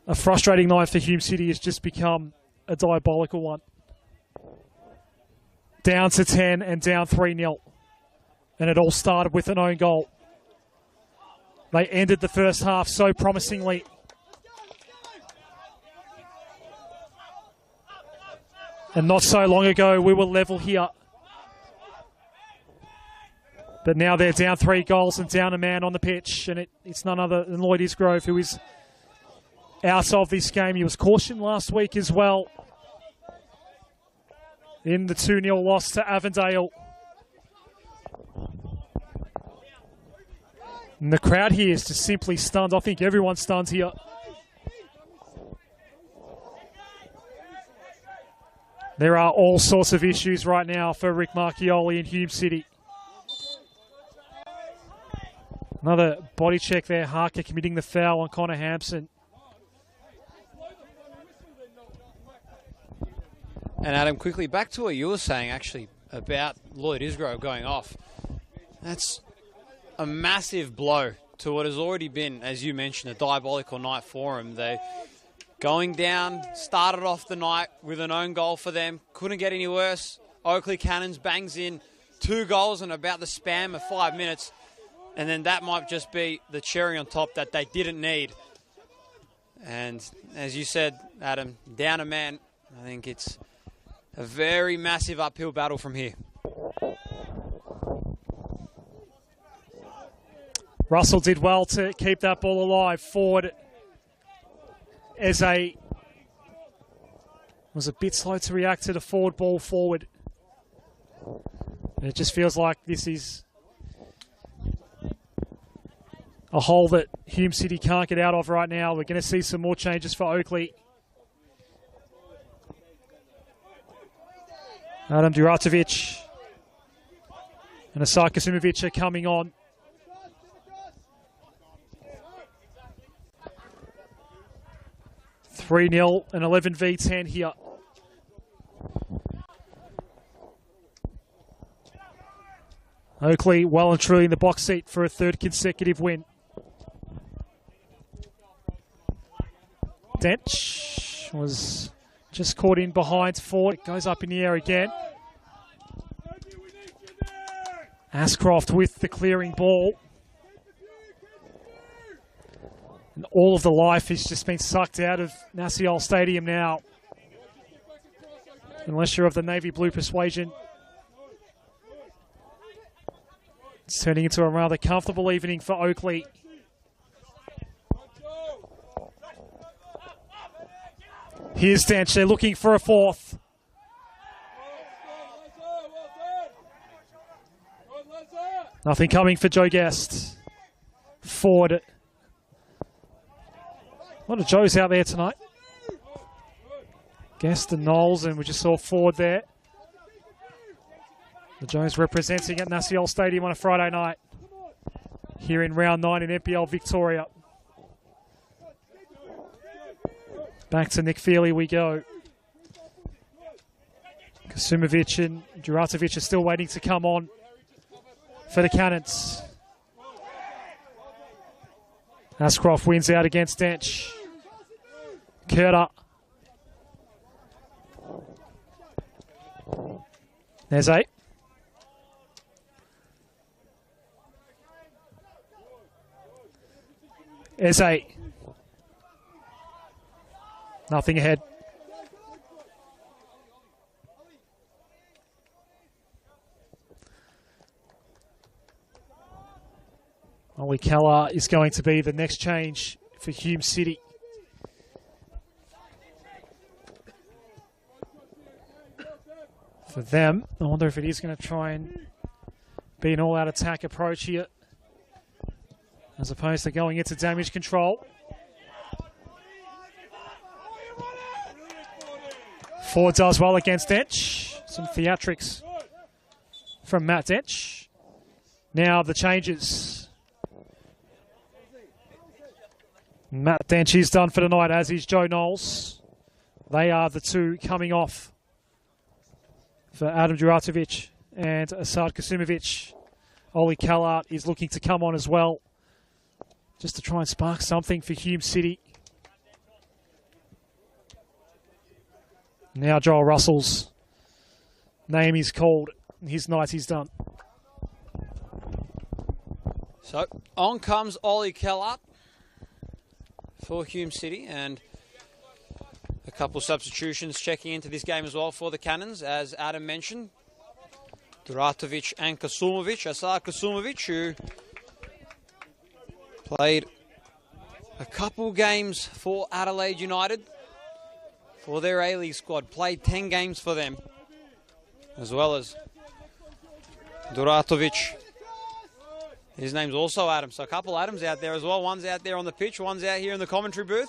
a frustrating night for Hume City has just become a diabolical one. Down to 10 and down 3-0. And it all started with an own goal. They ended the first half so promisingly. And not so long ago, we were level here. But now they're down 3 goals and down a man on the pitch. And it's none other than Lloyd Isgrove, who is out of this game. He was cautioned last week as well in the 2-0 loss to Avondale. And the crowd here is just simply stunned. I think everyone's stunned here. There are all sorts of issues right now for Rick Marchiola in Hume City. Another body check there. Harker committing the foul on Connor Hampson. And Adam, quickly back to what you were saying actually about Lloyd Isgrove going off. That's a massive blow to what has already been, as you mentioned, a diabolical night for him. They going down, started off the night with an own goal for them. Couldn't get any worse. Oakleigh Cannons bangs in 2 goals in about the span of 5 minutes. And then that might just be the cherry on top that they didn't need. And as you said, Adam, down a man, I think it's a very massive uphill battle from here. Russell did well to keep that ball alive. Forward Eze was a bit slow to react to the forward ball forward. And it just feels like this is a hole that Hume City can't get out of right now. We're going to see some more changes for Oakleigh. Adam Duratovic and Asaka Simovic are coming on. (3-0) and 11v10 here. Oakleigh well and truly in the box seat for a 3rd consecutive win. Dench was just caught in behind forward. It goes up in the air again. Ashcroft with the clearing ball. And all of the life has just been sucked out of Nassiol Stadium now. Unless you're of the navy blue persuasion. It's turning into a rather comfortable evening for Oakleigh. Here's Dench, they're looking for a 4th. Nothing coming for Joe Guest. Forward. A lot of Joes out there tonight. Guest and Knowles, and we just saw Ford there. The Joes representing at Nassiol Stadium on a Friday night. Here in round 9 in NPL Victoria. Back to Nick Feely we go. Kasumovic and Duratovic are still waiting to come on for the Cannons. Ashcroft wins out against Dench. Curta. There's 8. There's 8. Nothing ahead. Ollie Keller is going to be the next change for Hume City. For them, I wonder if it is going to try and be an all-out attack approach here. as opposed to going into damage control. Ford does well against Dench. Some theatrics from Matt Dench. Now the changes. Matt Dench is done for tonight, as is Joe Knowles. They are the two coming off for Adam Duratovic and Asad Kasumovic. Oli Callart is looking to come on as well, just to try and spark something for Hume City. Now Joel Russell's name is called. His night is done. So on comes Oli Callart for Hume City, and a couple substitutions checking into this game as well for the Cannons, as Adam mentioned. Duratovic and Kasumovic. Asad Kasumovic, who played a couple games for Adelaide United for their A-League squad. Played 10 games for them, as well as Duratovic. His name's also Adam, so a couple Adams out there as well. One's out there on the pitch, one's out here in the commentary booth.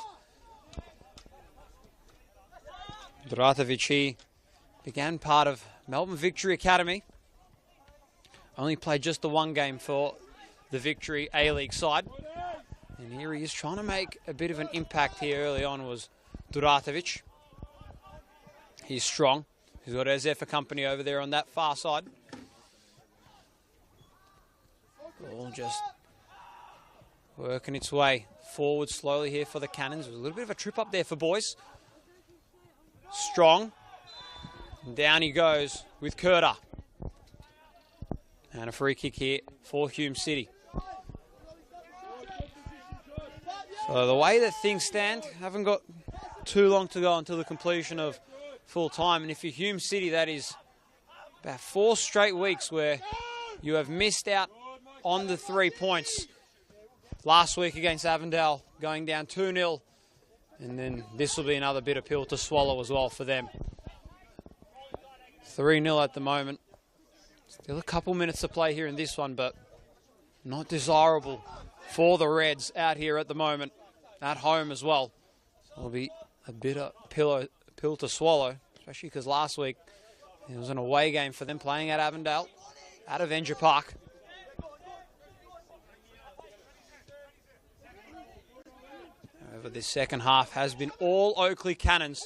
Duratovic, he began part of Melbourne Victory Academy. Only played just the one game for the Victory A-League side. And here he is trying to make a bit of an impact here early on, was Duratovic. He's strong. He's got Eze for company over there on that far side. Ball just working its way forward slowly here for the Cannons. It was a little bit of a trip up there for boys. Strong. And down he goes with Kurta. And a free kick here for Hume City. So the way that things stand, haven't got too long to go until the completion of full time. And if you're Hume City, that is about 4 straight weeks where you have missed out on the 3 points. Last week against Avondale, going down 2-0. And then this will be another bitter pill to swallow as well for them. 3-0 at the moment. Still a couple minutes to play here in this one, but not desirable for the Reds out here at the moment. At home as well. So it'll be a bitter pill to swallow, especially because last week it was an away game for them playing at Avondale, at Avenger Park. However, this second half has been all Oakleigh Cannons,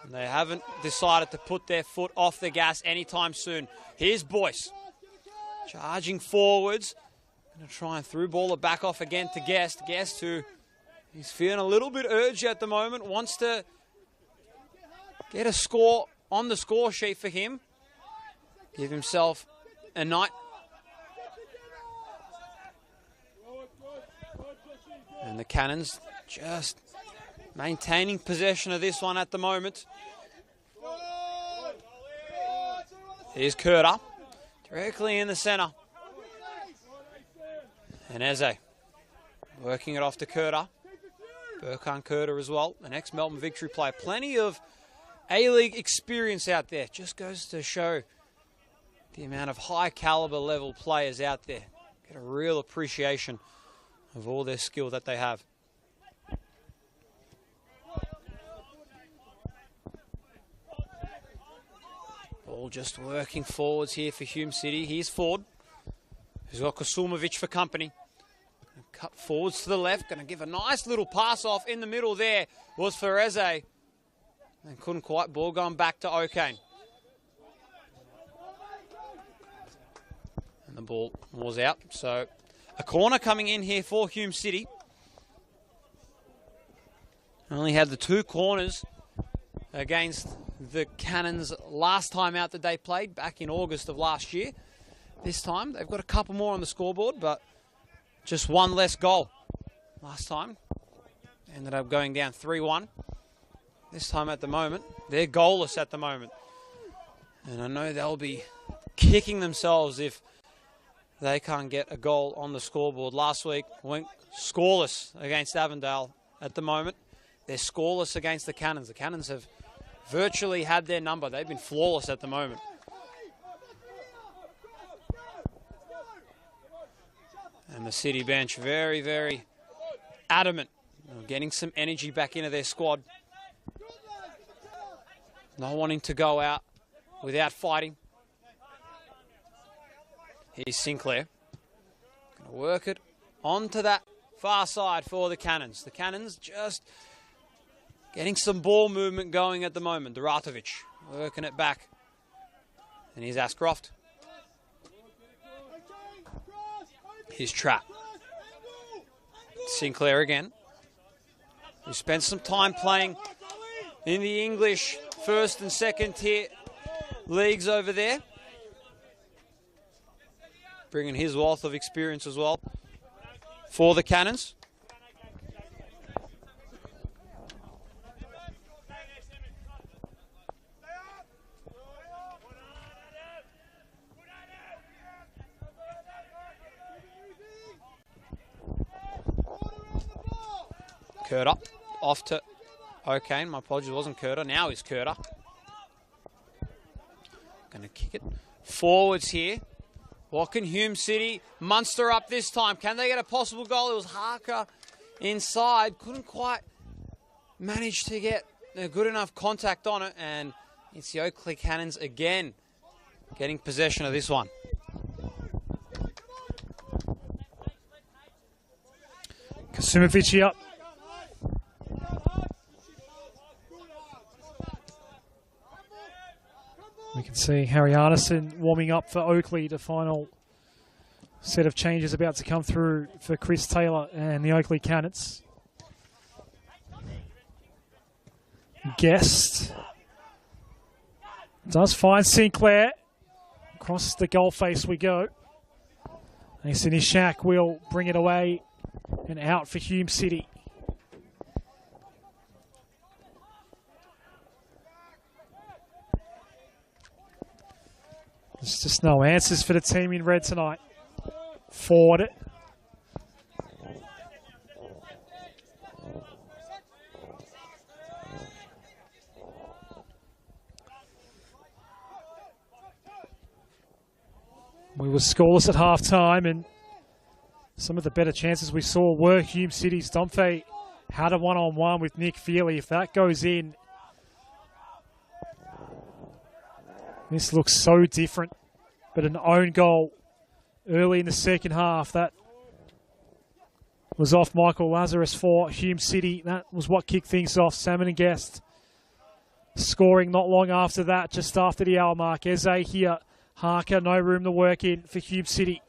and they haven't decided to put their foot off the gas anytime soon. Here's Boyce, charging forwards, going to try and through ball it back off again to Guest. Guest, who he's feeling a little bit urged at the moment, wants to get a score on the score sheet for him, give himself a night. And the Cannons just maintaining possession of this one at the moment. Here's Kurta, directly in the centre. And Eze working it off to Kurta. Burkhan Kurta as well, an ex-Melbourne Victory player. Plenty of A-League experience out there. Just goes to show the amount of high-caliber level players out there. Get a real appreciation of all their skill that they have. Ball just working forwards here for Hume City. Here's Ford, who's got Kasumovic for company. Cut forwards to the left, going to give a nice little pass off in the middle there, was for Eze. And couldn't quite, ball going back to O'Kane. And the ball was out, so a corner coming in here for Hume City. Only had the 2 corners against the Cannons last time out that they played back in August of last year. This time they've got a couple more on the scoreboard, but just 1 less goal. Last time ended up going down 3-1. This time at the moment, they're goalless at the moment. And I know they'll be kicking themselves if they can't get a goal on the scoreboard. Last week went scoreless against Avondale. At the moment, they're scoreless against the Cannons. The Cannons have virtually had their number. They've been flawless at the moment. And the City bench very, very adamant. Getting some energy back into their squad. Not wanting to go out without fighting. Here's Sinclair. Going to work it onto that far side for the Cannons. The Cannons just getting some ball movement going at the moment. Duratovic working it back. And here's Ascroft. Here's Trapp. Sinclair again. Who spent some time playing in the English first and second tier leagues over there. Bringing his wealth of experience as well for the Cannons. Curter off to O'Kane. My apologies, it wasn't Curter. Now is Curter. Going to kick it forwards here. What can Hume City Munster up this time? Can they get a possible goal? It was Harker inside. Couldn't quite manage to get a good enough contact on it. And it's the Oakleigh Cannons again getting possession of this one. Kasumovic up. We can see Harry Arneson warming up for Oakleigh. The final set of changes about to come through for Chris Taylor and the Oakleigh Cannons. Guest does find Sinclair. Across the goal face we go. Mason Ishak will bring it away and out for Hume City. There's just no answers for the team in red tonight. Forward it. We were scoreless at half-time, and some of the better chances we saw were Hume City's. Domfe had a one-on-one with Nick Feely. If that goes in, this looks so different. But an own goal early in the second half, that was off Michael Lazarus for Hume City. That was what kicked things off. Salmon and Guest scoring not long after that, just after the hour mark. Eze here. Harker, no room to work in for Hume City.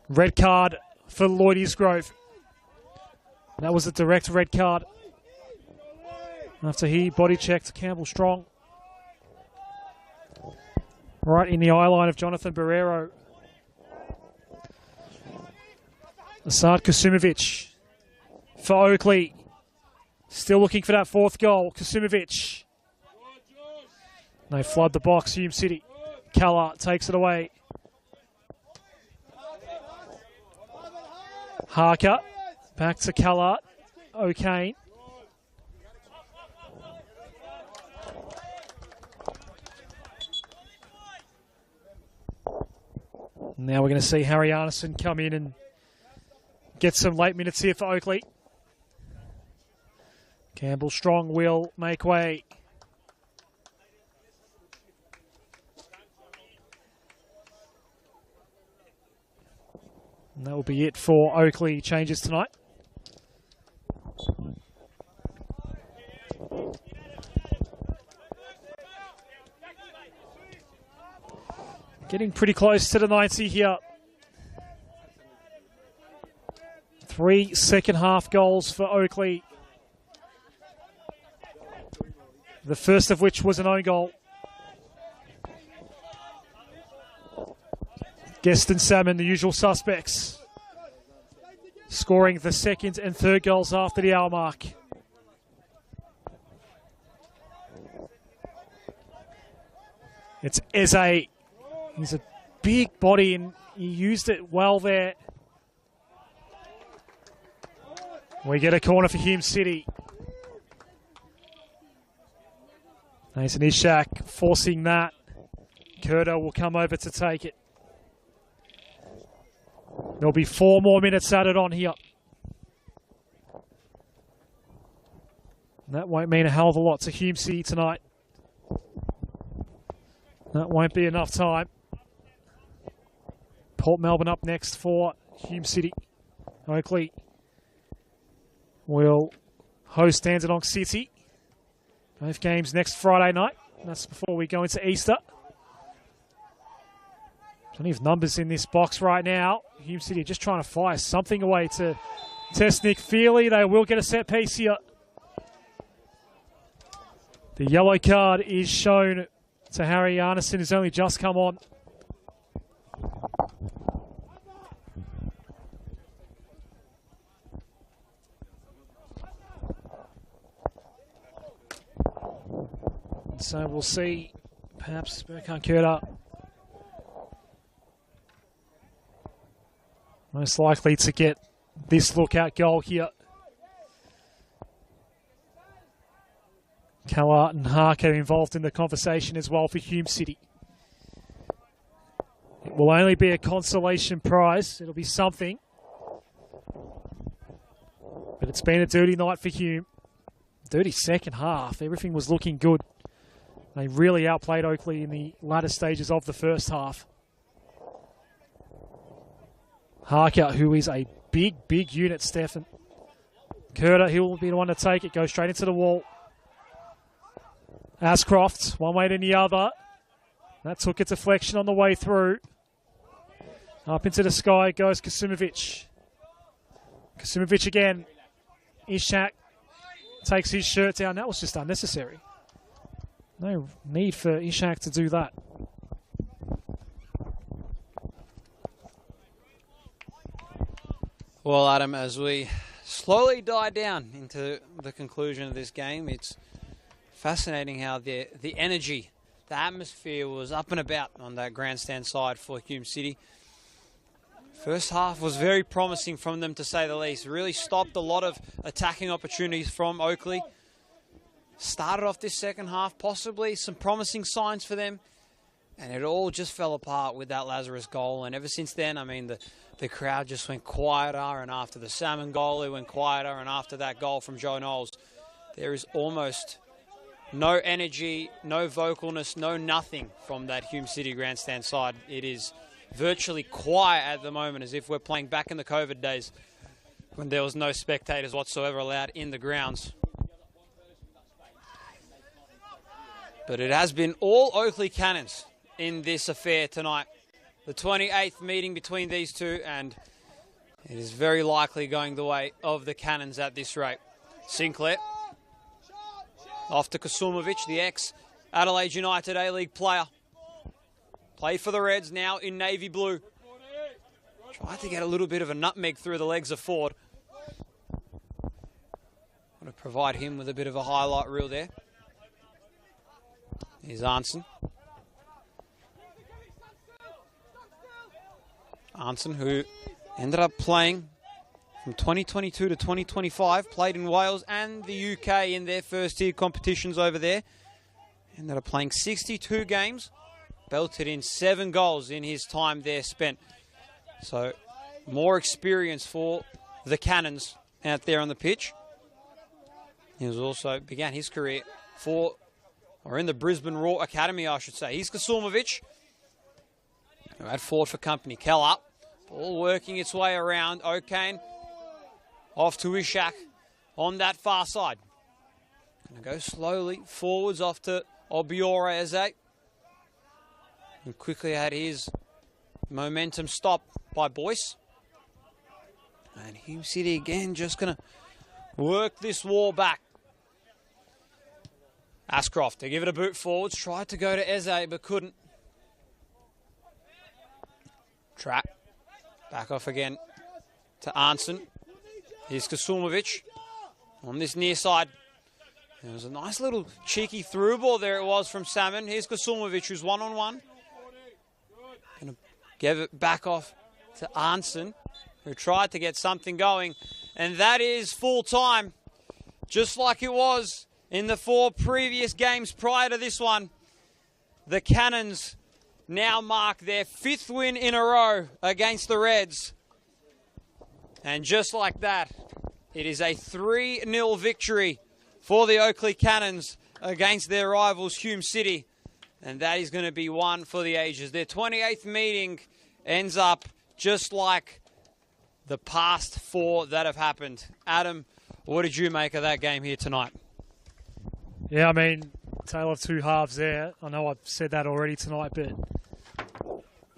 Red card for Lloyd Isgrove. That was a direct red card after he body checked Campbell Strong. Right in the eye line of Jonathan Barrero. Asad Kasumovic for Oakleigh. Still looking for that fourth goal. Kasumovic. They flood the box, Hume City. Callart takes it away. Harker. Back to Callart. O'Kane. Now we're going to see Harry Arneson come in and get some late minutes here for Oakleigh. Campbell Strong will make way. And that will be it for Oakleigh changes tonight. Getting pretty close to the 90 here. 3 second half goals for Oakleigh. The first of which was an own goal. Guest and Salmon, the usual suspects, scoring the second and third goals after the hour mark. It's Eze. He's a big body and he used it well there. We get a corner for Hume City. Mason Ishak forcing that. Curto will come over to take it. There'll be 4 more minutes added on here. And that won't mean a hell of a lot to Hume City tonight. That won't be enough time. Port Melbourne up next for Hume City. Oakleigh will host Dandenong City. Both games next Friday night. That's before we go into Easter. Plenty of numbers in this box right now. Hume City just trying to fire something away to test Nick Feely. They will get a set piece here. The yellow card is shown to Harry Arneson, who's only just come on. So we'll see, perhaps Berkan Kurta most likely to get this lookout goal here. Callart and Harker involved in the conversation as well for Hume City. It will only be a consolation prize. It'll be something. But it's been a dirty night for Hume. Dirty second half. Everything was looking good. They really outplayed Oakleigh in the latter stages of the first half. Harker, who is a big unit, Stefan. Kurta, he'll be the one to take it. Goes straight into the wall. Ashcroft, one way to the other. That took a deflection on the way through. Up into the sky goes Kasimovic. Kasimovic again. Ishak takes his shirt down. That was just unnecessary. No need for Ishak to do that. Well, Adam, as we slowly die down into the conclusion of this game, it's fascinating how the energy, the atmosphere was up and about on that grandstand side for Hume City. First half was very promising from them, to say the least. Really stopped a lot of attacking opportunities from Oakleigh. Started off this second half, possibly some promising signs for them, and it all just fell apart with that Lazarus goal. And ever since then, I mean, the crowd just went quieter, and after the Salmon goal, it went quieter, and after that goal from Joe Knowles, there is almost no energy, no vocalness, no nothing from that Hume City grandstand side. It is virtually quiet at the moment, as if we're playing back in the COVID days when there was no spectators whatsoever allowed in the grounds. But it has been all Oakleigh Cannons in this affair tonight. The 28th meeting between these two, and it is very likely going the way of the Cannons at this rate. Sinclair off to Kasimovic, the ex-Adelaide United A-League player. Played for the Reds, now in navy blue. Tried to get a little bit of a nutmeg through the legs of Ford. Want to provide him with a bit of a highlight reel there. Here's Arneson. Arneson, who ended up playing from 2022 to 2025, played in Wales and the UK in their first-tier competitions over there. Ended up playing 62 games, belted in 7 goals in his time there spent. So, more experience for the Cannons out there on the pitch. He was also began his career in the Brisbane Raw Academy, I should say. Here's Kasimovic, who had Ford for company. Keller, ball working its way around. O'Kane off to Ishak on that far side. Gonna go slowly forwards off to Obiora Eze. And quickly had his momentum stopped by Boyce. And Hume City again just gonna work this wall back. Ashcroft, they give it a boot forwards. Tried to go to Eze, but couldn't. Trap. Back off again to Arneson. Here's Kasimovic on this near side. There was a nice little cheeky through ball there it was from Salmon. Here's Kasimovic, who's one-on-one. Going to give it back off to Arneson, who tried to get something going. And that is full time, just like it was in the 4 previous games prior to this one. The Cannons now mark their 5th win in a row against the Reds. And just like that, it is a 3-0 victory for the Oakleigh Cannons against their rivals Hume City. And that is going to be one for the ages. Their 28th meeting ends up just like the past 4 that have happened. Adam, what did you make of that game here tonight? Yeah, I mean, tale of two halves there. I know I've said that already tonight, but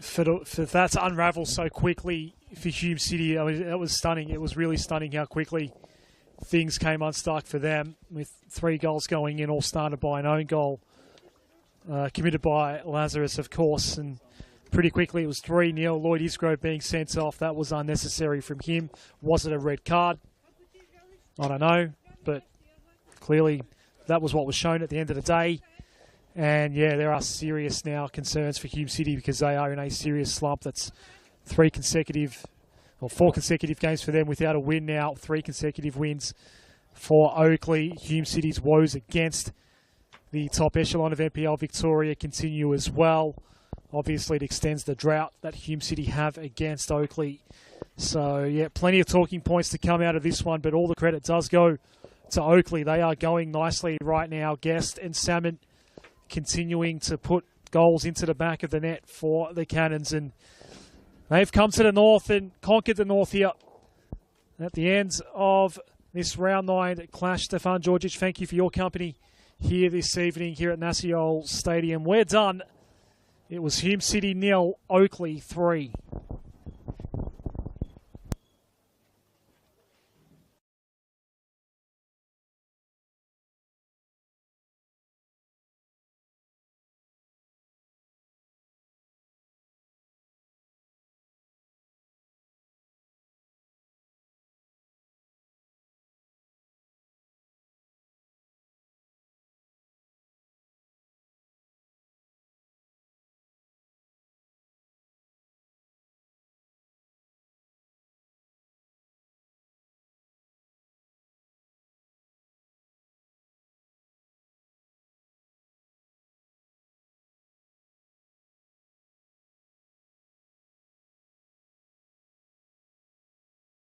for that to unravel so quickly for Hume City, I mean, that was stunning. It was really stunning how quickly things came unstuck for them, with 3 goals going in, all started by an own goal, committed by Lazarus, of course, and pretty quickly it was 3-0. Lloyd Isgrove being sent off. That was unnecessary from him. Was it a red card? I don't know, but clearly that was what was shown at the end of the day. And yeah, there are serious now concerns for Hume City because they are in a serious slump. That's 4 consecutive games for them without a win now. 3 consecutive wins for Oakleigh. Hume City's woes against the top echelon of NPL Victoria continue as well. Obviously, it extends the drought that Hume City have against Oakleigh. So yeah, plenty of talking points to come out of this one, but all the credit does go to Oakleigh. They are going nicely right now. Guest and Salmon continuing to put goals into the back of the net for the Cannons, and they've come to the north and conquered the north here at the end of this round 9 clash. Stefan Georgic, thank you for your company here this evening here at Naciol Stadium. We're done. It was Hume City 0, Oakleigh 3.